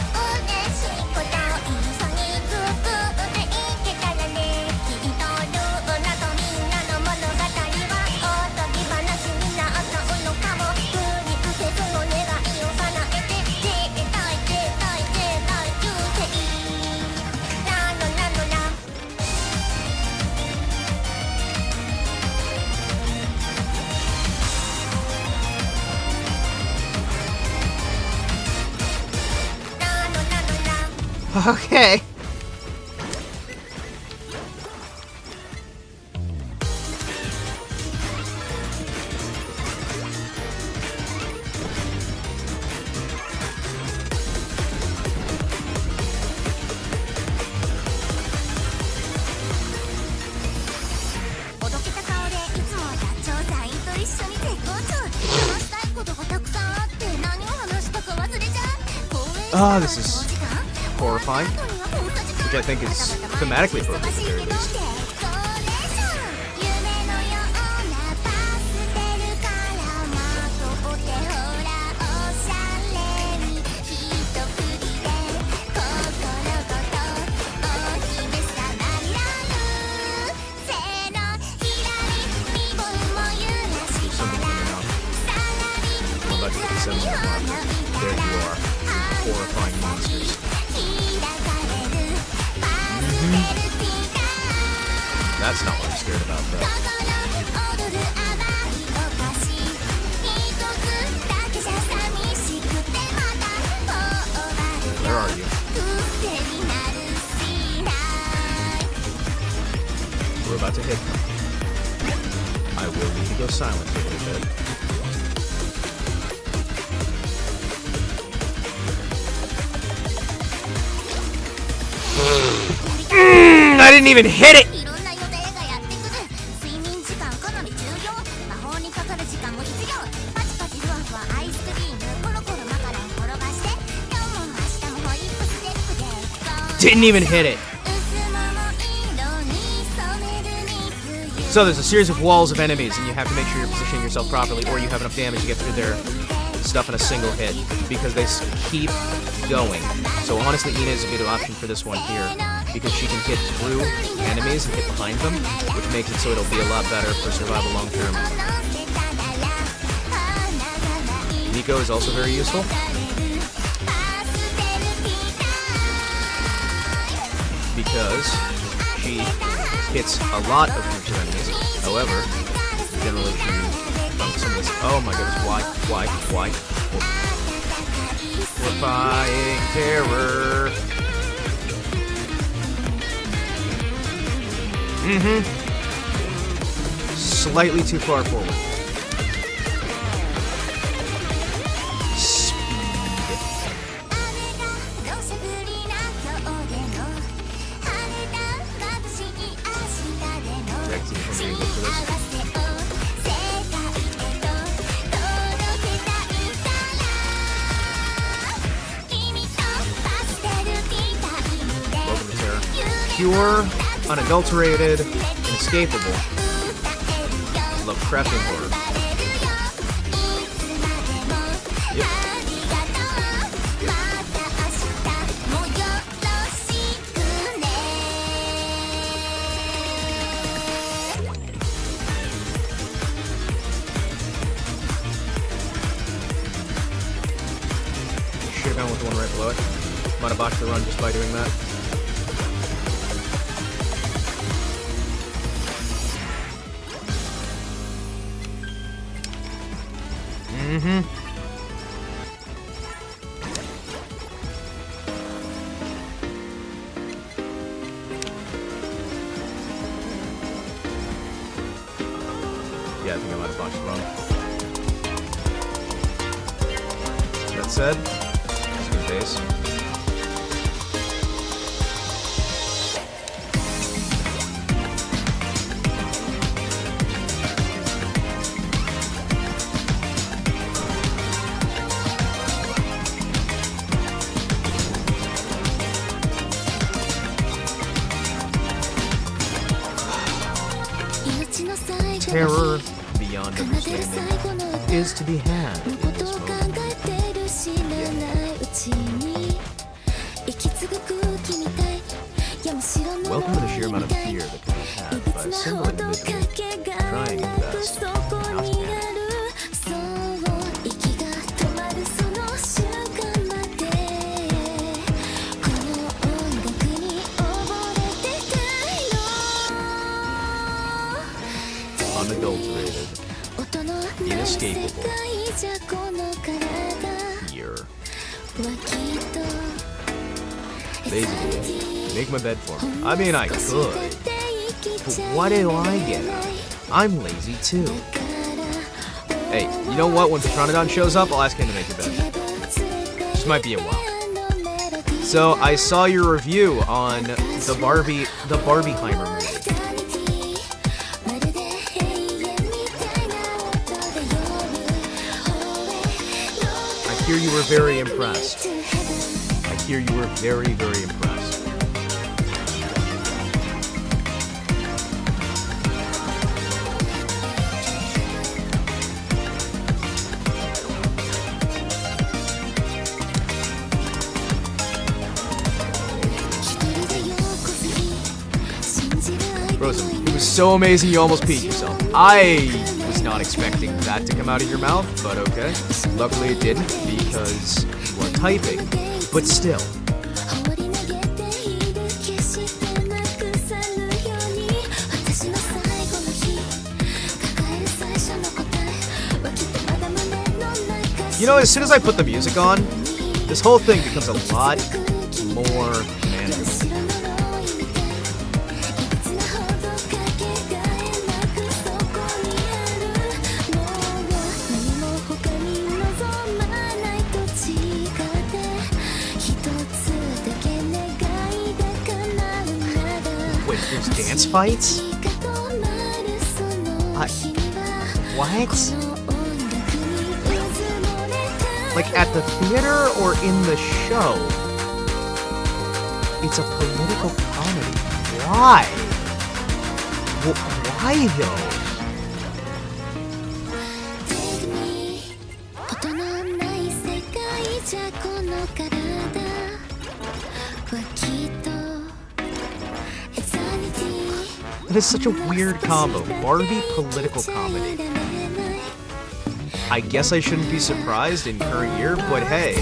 Okay. Ah, this is horrifying, which I think is thematically appropriate at the very least. There you are, horrifying monsters. That's not what I'm scared about, though. Where are you? We're about to hit them. I will need to go silent for a little bit. I didn't even hit it! Didn't even hit it. So there's a series of walls of enemies, and you have to make sure you're positioning yourself properly, or you have enough damage to get through their stuff in a single hit, because they keep going. So honestly, Ina is a good option for this one here, because she can hit through enemies and hit behind them, which makes it so it'll be a lot better for survival long term. Nico is also very useful. Because she hits a lot of groups of enemies. However, generally she some of this. Oh my goodness, why? Horrifying terror. Slightly too far forward. Pure, unadulterated, inescapable Lovecraftian horror. Yep. Should have gone with the one right below it. Might have botched the run just by doing that. Yeah, I think I might have botched the run. That said, it's a good base. terror beyond understanding is to be had in this moment. Welcome to the sheer amount of fear that can be had by a single individual trying his best not to panic. Unadulterated, inescapable, here. Basically, make my bed for me. I mean, I could, but what do I get out of it? I'm lazy too. Hey, you know what? When Petronodon shows up, I'll ask him to make your bed. This might be a while. So, I saw your review on the Barbieheimer movie. I hear you were very impressed. I hear you were very, very impressed. Rosen, it was so amazing you almost peed yourself. I was not expecting that to come out of your mouth, but okay. Luckily it didn't, because you are typing, but still. You know, as soon as I put the music on, this whole thing becomes a lot more manageable. Wait, there's dance fights? What? Like at the theater or in the show? It's a political comedy. Why? Why though? That is such a weird combo. Barbie political comedy. I guess I shouldn't be surprised in current year, but hey.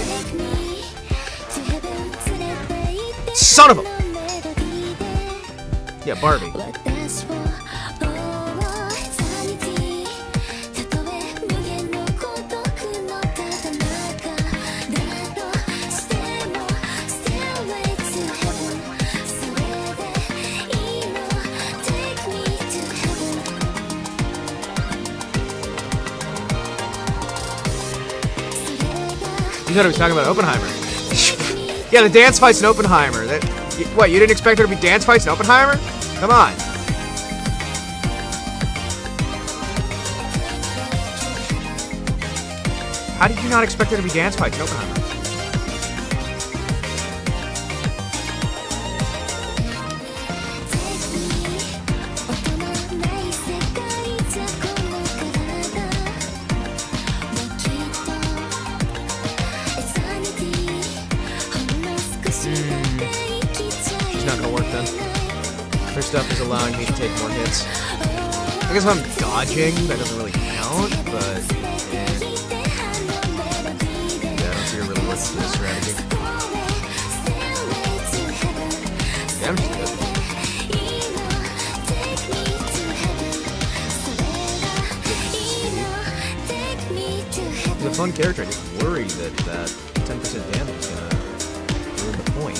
Son of a... Yeah, Barbie. You thought I was talking about Oppenheimer. Yeah, the dance fights in Oppenheimer. What, you didn't expect there to be dance fights in Oppenheimer? Come on. How did you not expect there to be dance fights in Oppenheimer? Her stuff is allowing me to take more hits. I guess if I'm dodging, that doesn't really count, but yeah, I don't see her really working for this strategy. Damn, she's good. She's a fun character. I just worry that 10% damage is gonna ruin the point.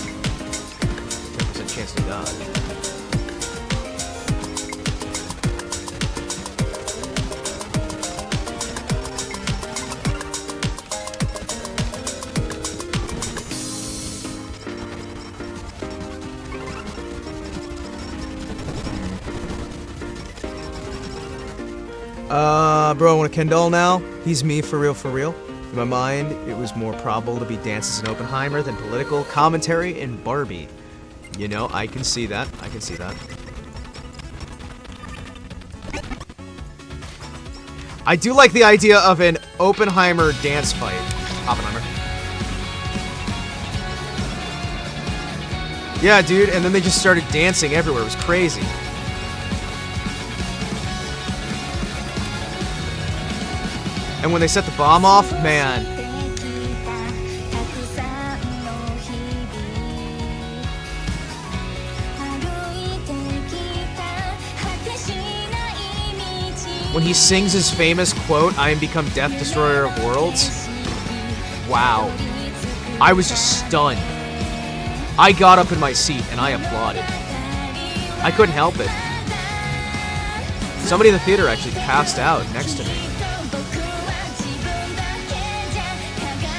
10% chance to dodge. Bro, I want a Ken doll now? He's me for real, for real. In my mind, it was more probable to be dances in Oppenheimer than political commentary in Barbie. You know, I can see that. I can see that. I do like the idea of an Oppenheimer dance fight. Oppenheimer. Yeah, dude, and then they just started dancing everywhere. It was crazy. And when they set the bomb off, man. When he sings his famous quote, "I am become Death Destroyer of Worlds." Wow. I was just stunned. I got up in my seat and I applauded. I couldn't help it. Somebody in the theater actually passed out next to me.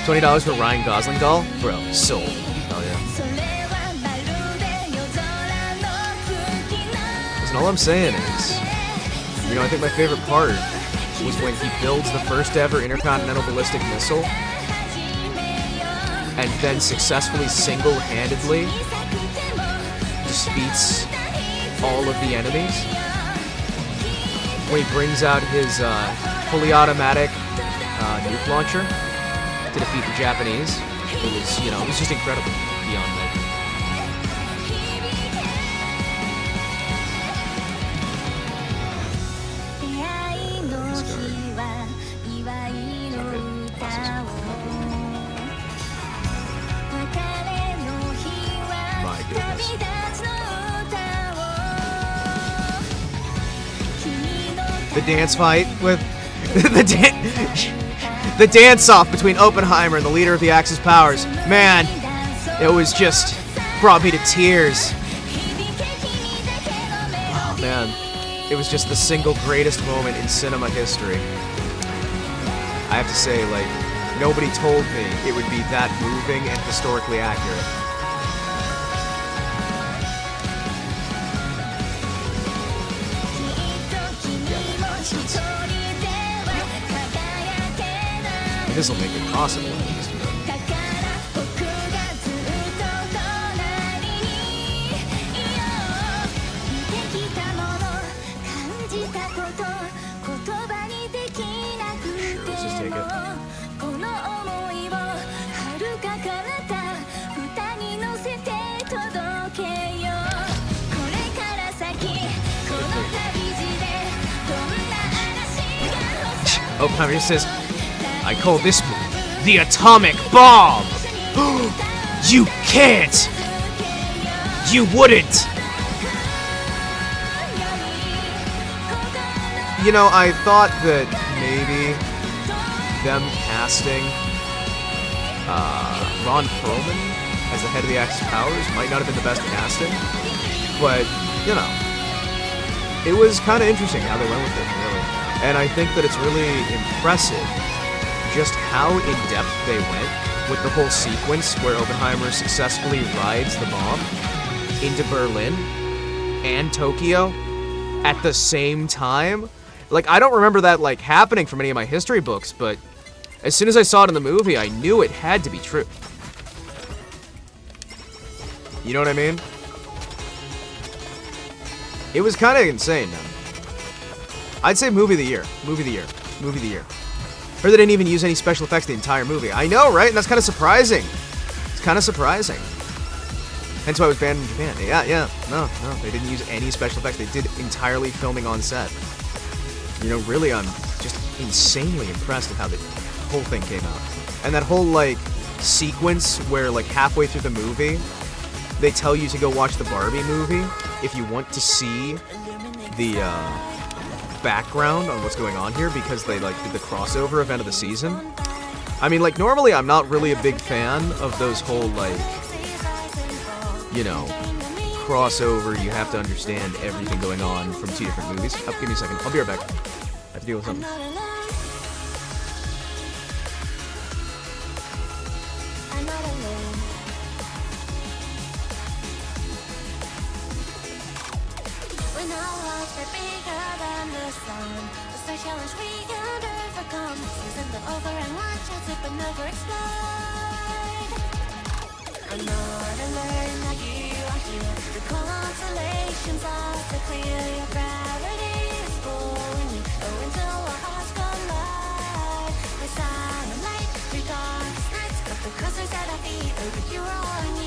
$20 for Ryan Gosling doll? Bro, sold. Oh yeah. Listen, all I'm saying is, you know, I think my favorite part was when he builds the first ever intercontinental ballistic missile and then successfully single-handedly defeats all of the enemies. When he brings out his fully automatic nuke launcher to defeat the Japanese. It was, you know, it was just incredible beyond measure. My goodness. The dance fight with the dance off between Oppenheimer and the leader of the Axis powers. Man, it was just brought me to tears. Oh man, it was just the single greatest moment in cinema history. I have to say, like, nobody told me it would be that moving and historically accurate. This will make it possible. Sure, let's just take it. Oppenheimer just says, "I call this move the atomic bomb." You can't. You wouldn't. You know, I thought that maybe them casting Ron Perlman as the head of the Axis powers might not have been the best casting, but you know, it was kind of interesting how they went with it, really. And I think that it's really impressive just how in-depth they went with the whole sequence where Oppenheimer successfully rides the bomb into Berlin and Tokyo at the same time. Like, I don't remember that, like, happening from any of my history books, but as soon as I saw it in the movie, I knew it had to be true. You know what I mean? It was kind of insane, man. I'd say movie of the year. Movie of the year. Movie of the year. Heard they didn't even use any special effects the entire movie. I know, right? And that's kind of surprising. It's kind of surprising. Hence why it was banned in Japan. Yeah. No, they didn't use any special effects. They did entirely filming on set. You know, really, I'm just insanely impressed with how the whole thing came out. And that whole, like, sequence where, like, halfway through the movie, they tell you to go watch the Barbie movie if you want to see the, background on what's going on here, because they, like, did the crossover event of the season. I mean, like, normally I'm not really a big fan of those whole, like, you know, crossover, you have to understand everything going on from two different movies. Oh, give me a second. I'll be right back. I have to deal with something.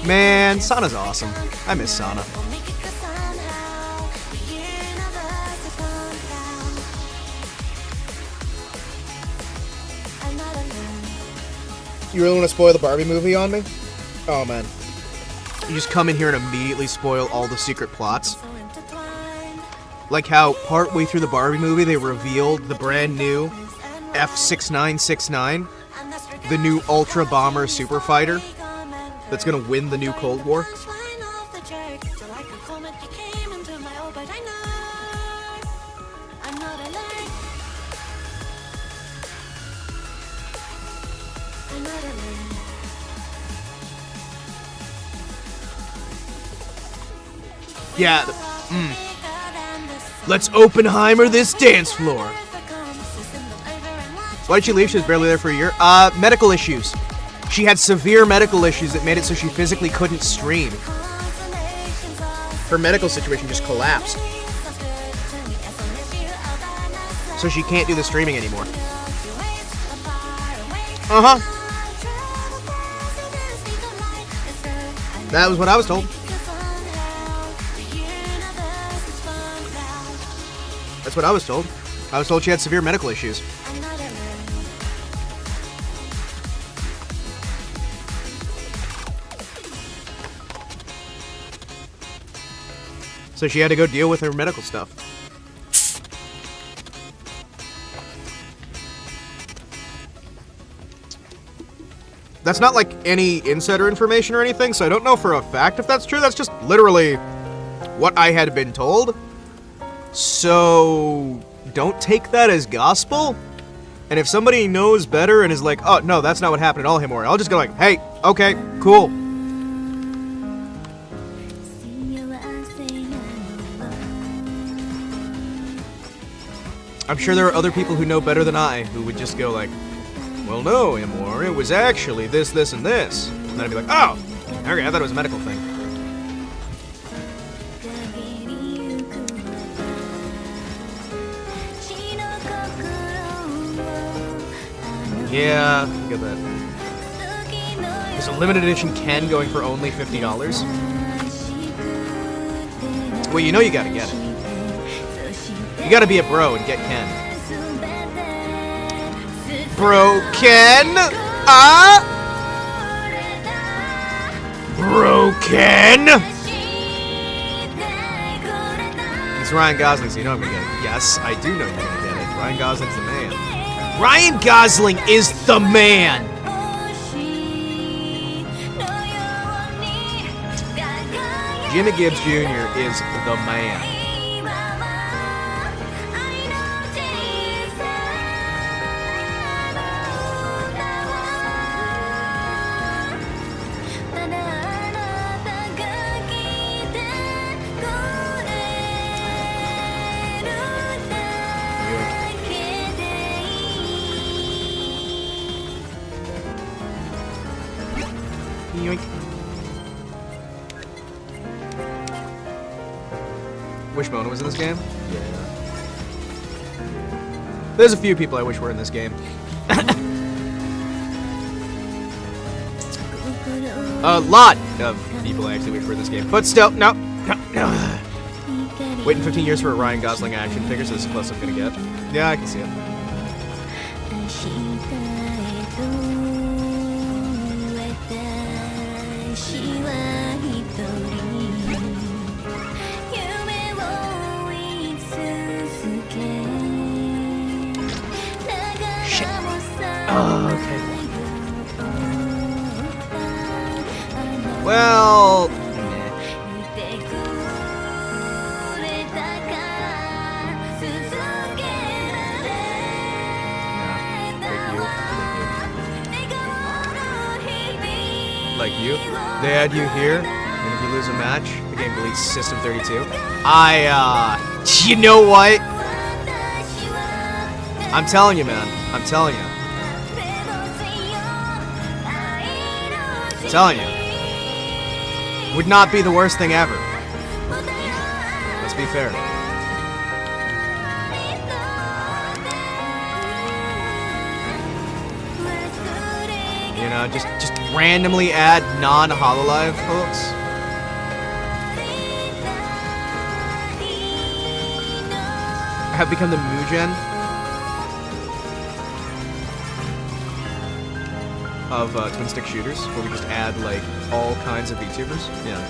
Man, Sana's awesome. I miss Sana. You really want to spoil the Barbie movie on me? Oh, man. You just come in here and immediately spoil all the secret plots. Like how partway through the Barbie movie they revealed the brand new F-6969, the new Ultra Bomber super fighter that's gonna win the new Cold War. Yeah. Let's Oppenheimer this dance floor. Why'd she leave? She was barely there for a year. Medical issues. She had severe medical issues that made it so she physically couldn't stream. Her medical situation just collapsed. So she can't do the streaming anymore. Uh-huh. That was what I was told. That's what I was told. I was told she had severe medical issues. So she had to go deal with her medical stuff. That's not like any insider information or anything, so I don't know for a fact if that's true. That's just literally what I had been told. So don't take that as gospel. And if somebody knows better and is like, oh, no, that's not what happened at all, Himawari, I'll just go like, hey, okay, cool. I'm sure there are other people who know better than I who would just go like, well, no, Himawari, it was actually this, this, and this. And then I'd be like, oh, okay, I thought it was a medical thing. Yeah, get that. There's a limited edition Ken going for only $50. Well, you know you gotta get it. You gotta be a bro and get Ken. Bro Ken! Bro Ken! It's Ryan Gosling, so you know I'm gonna get it. Yes, I do know you're gonna get it. Ryan Gosling's the man. Ryan Gosling is the man! Jimmy Gibbs Jr. is the man. Yoink. Wish Mona was in this game? Yeah. There's a few people I wish were in this game. A lot of people I actually wish were in this game. But still, no. Waiting 15 years for a Ryan Gosling action figure, so this is the closest I'm gonna get. Yeah, I can see it. Shit. Oh, okay. Well... Like you? They add you here, and if you lose a match, the game deletes System 32. You know what? I'm telling you, man. I'm telling you. I'm telling you. Would not be the worst thing ever. Let's be fair. You know, just randomly add non-Hololive folks. Have become the Mugen of twin stick shooters, where we just add like all kinds of VTubers. Yeah.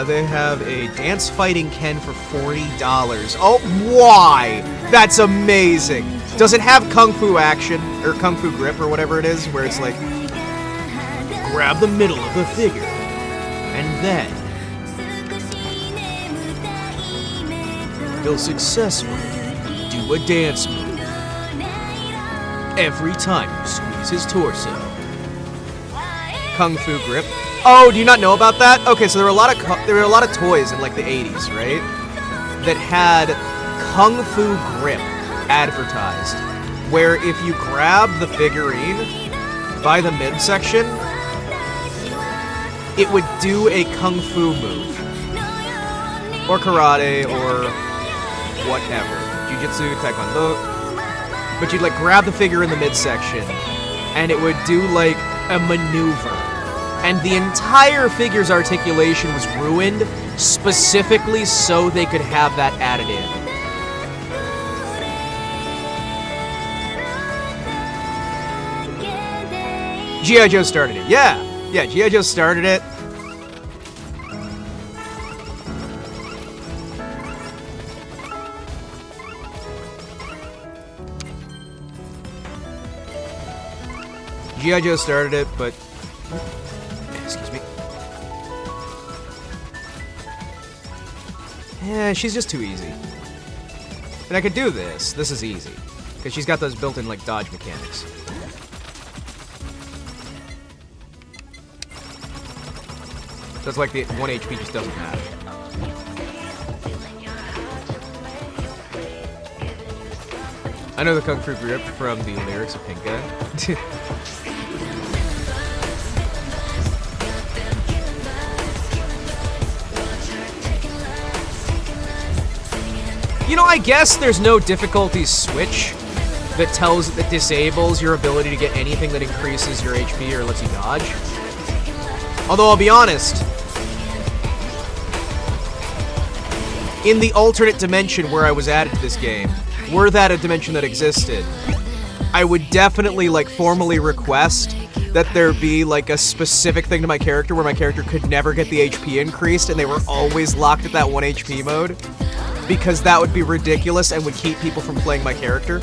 They have a dance fighting Ken for $40. Oh, why? That's amazing. Does it have kung fu action or kung fu grip or whatever it is, where it's like grab the middle of the figure and then he'll successfully do a dance move every time you squeeze his torso. Kung Fu grip. Oh, do you not know about that? Okay, so there were a lot of toys in like the 80s, right? That had Kung Fu grip advertised, where if you grab the figurine by the midsection, it would do a Kung Fu move. Or karate, or whatever. Jiu-jitsu, taekwondo. But you'd like grab the figure in the midsection, and it would do like a maneuver. And the entire figure's articulation was ruined specifically so they could have that added in. G.I. Joe started it. Yeah, G.I. Joe started it. G.I. Joe started it, but... Excuse me. Yeah, she's just too easy. And I could do this. This is easy. Because she's got those built-in, like, dodge mechanics. That's like the 1 HP just doesn't matter. I know the Kung Fu grip from the lyrics of Pink Guy. You know, I guess there's no difficulty switch that disables your ability to get anything that increases your HP or lets you dodge. Although, I'll be honest, in the alternate dimension where I was added to this game, were that a dimension that existed, I would definitely, like, formally request that there be, like, a specific thing to my character where my character could never get the HP increased and they were always locked at that 1 HP mode. Because that would be ridiculous and would keep people from playing my character.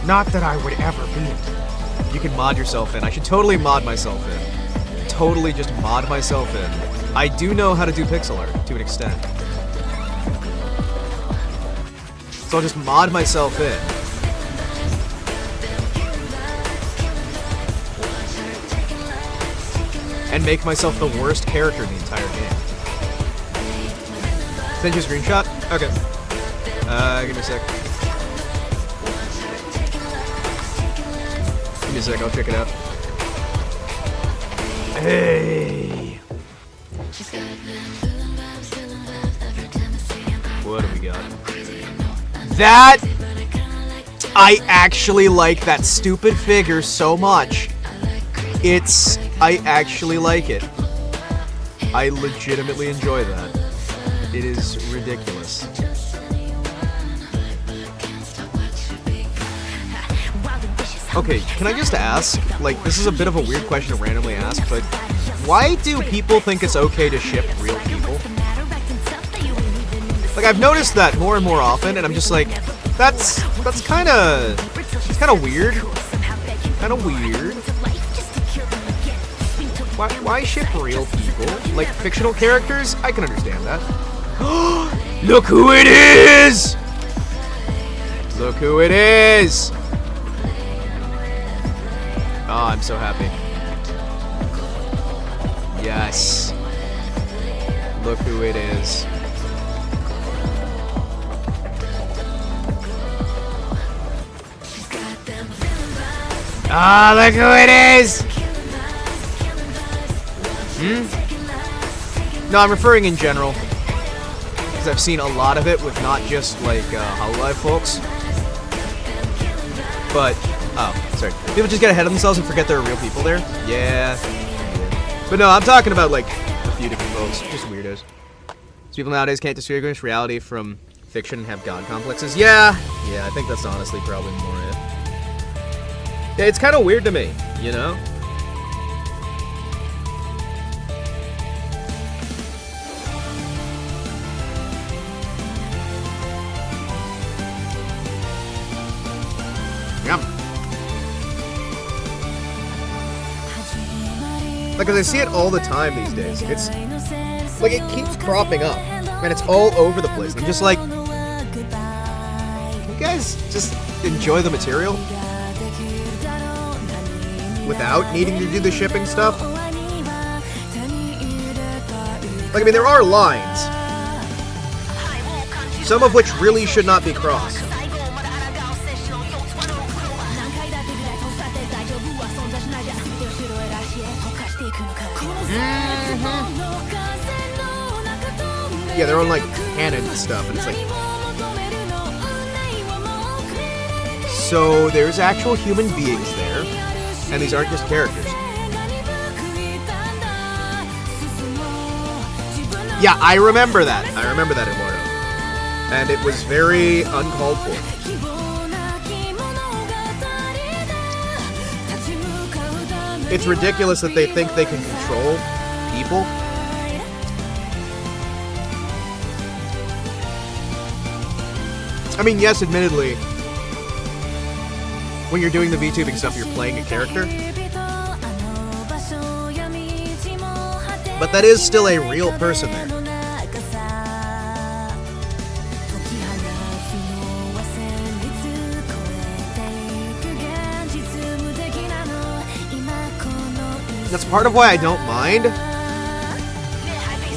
Not that I would ever be. You can mod yourself in. I should totally mod myself in. Totally just mod myself in. I do know how to do pixel art, to an extent. So I'll just mod myself in. And make myself the worst character in the entire game. Send you a screenshot? Okay. Give me a sec. Give me a sec, I'll check it out. Hey! What do we got? That... I actually like that stupid figure so much. I actually like it. I legitimately enjoy that. It is ridiculous. Okay, can I just ask, like, this is a bit of a weird question to randomly ask, but why do people think it's okay to ship real people? Like, I've noticed that more and more often, and I'm just like, that's kinda weird. Kinda weird. Why ship real people? Like, fictional characters? I can understand that. Look who it is! Look who it is! Oh, I'm so happy. Yes. Look who it is. Ah, look who it is! No, I'm referring in general. Because I've seen a lot of it with not just, like, Hololive folks. But, oh, sorry. People just get ahead of themselves and forget there are real people there. Yeah. But no, I'm talking about, like, a few different folks. Just weirdos. So people nowadays can't distinguish reality from fiction and have god complexes. Yeah, I think that's honestly probably more it. Yeah, it's kind of weird to me, you know? Yum. Like, 'cause I see it all the time these days. It's like it keeps cropping up, and it's all over the place. I'm just like, you guys just enjoy the material without needing to do the shipping stuff. Like, I mean, there are lines, some of which really should not be crossed. Yeah, they're on, like, canon and stuff, and it's like... So, there's actual human beings there, and these aren't just characters. Yeah, I remember that. I remember that in Wario. And it was very uncalled for. It's ridiculous that they think they can control people. I mean, yes, admittedly, when you're doing the VTubing stuff, you're playing a character. But that is still a real person there. That's part of why I don't mind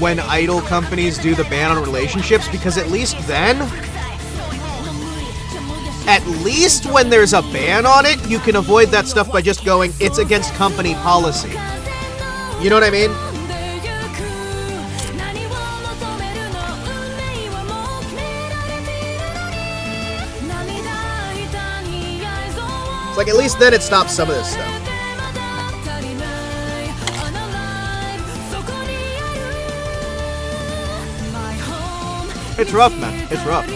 when idol companies do the ban on relationships, because at least then... At least when there's a ban on it, you can avoid that stuff by just going, it's against company policy. You know what I mean? It's like, at least then it stops some of this stuff. It's rough, man. It's rough.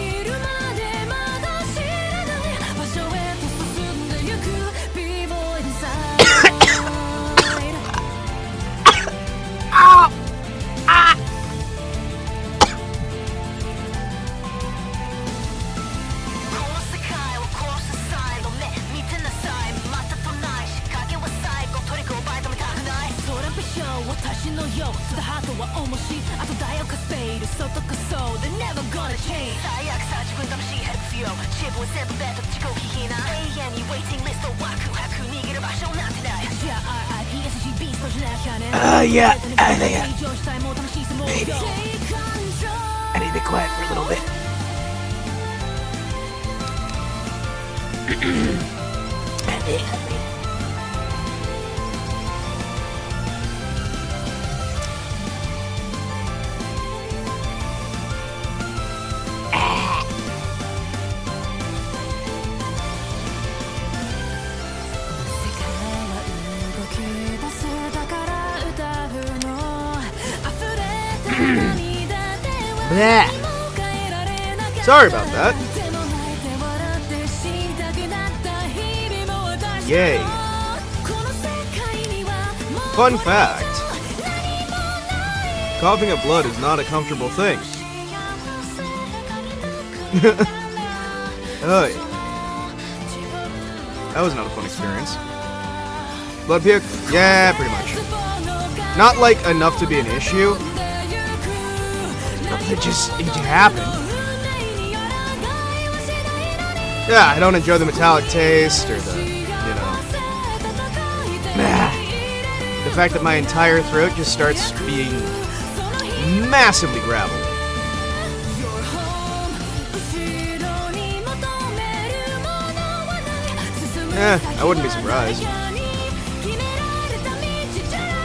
Yeah, I think maybe I need to be quiet for a little bit. Bleh. Sorry about that. Yay. Fun fact. Coughing up blood is not a comfortable thing. Oh, yeah. That was not a fun experience. Blood puke? Yeah, pretty much. Not like enough to be an issue. It just happened. Yeah, I don't enjoy the metallic taste or the, you know. The fact that my entire throat just starts being massively gravel. I wouldn't be surprised.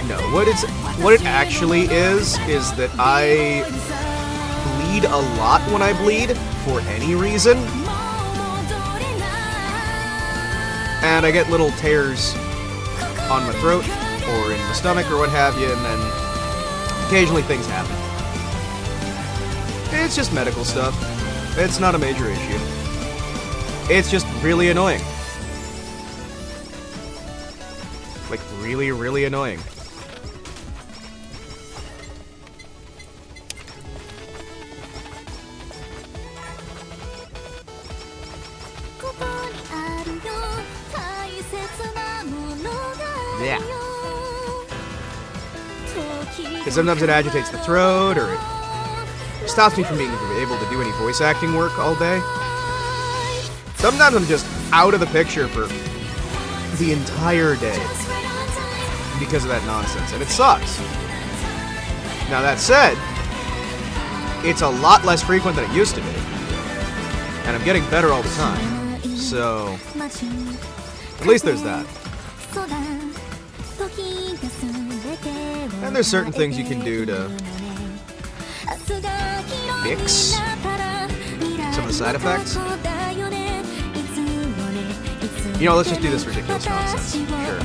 No, what it actually is that I bleed a lot when I bleed for any reason. And I get little tears on my throat or in the stomach or what have you, and then occasionally things happen. It's just medical stuff. It's not a major issue. It's just really annoying. Like, really, really annoying. Yeah. Because sometimes it agitates the throat, or it stops me from being able to do any voice acting work all day. Sometimes I'm just out of the picture for the entire day because of that nonsense, and it sucks. Now that said, it's a lot less frequent than it used to be, and I'm getting better all the time, so at least there's that. And there's certain things you can do to mix some of the side effects. You know, let's just do this ridiculous nonsense. Sure.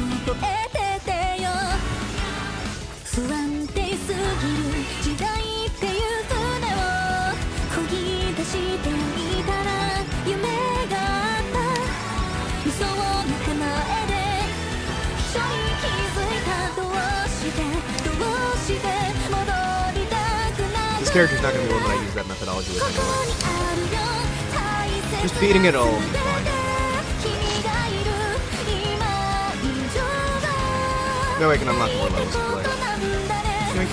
This character's not going to be one that I use that methodology with anyway. Just beating it all will be fine. Now I can unlock more levels to play. Yoink.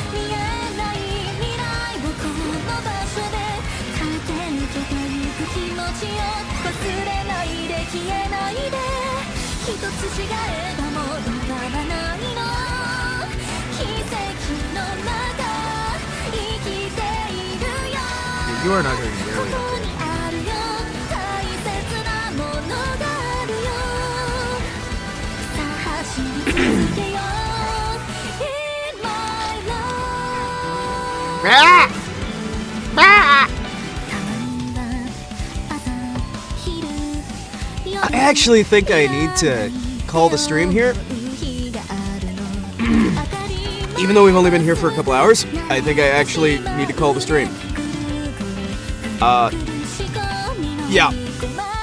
You are not going to be really okay. I actually think I need to call the stream here. Even though we've only been here for a couple hours, I think I actually need to call the stream. Yeah.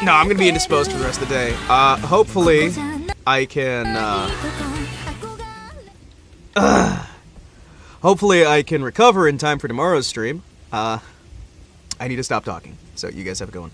No, I'm gonna be indisposed for the rest of the day. Hopefully, I can, hopefully I can recover in time for tomorrow's stream. I need to stop talking. So you guys have a good one.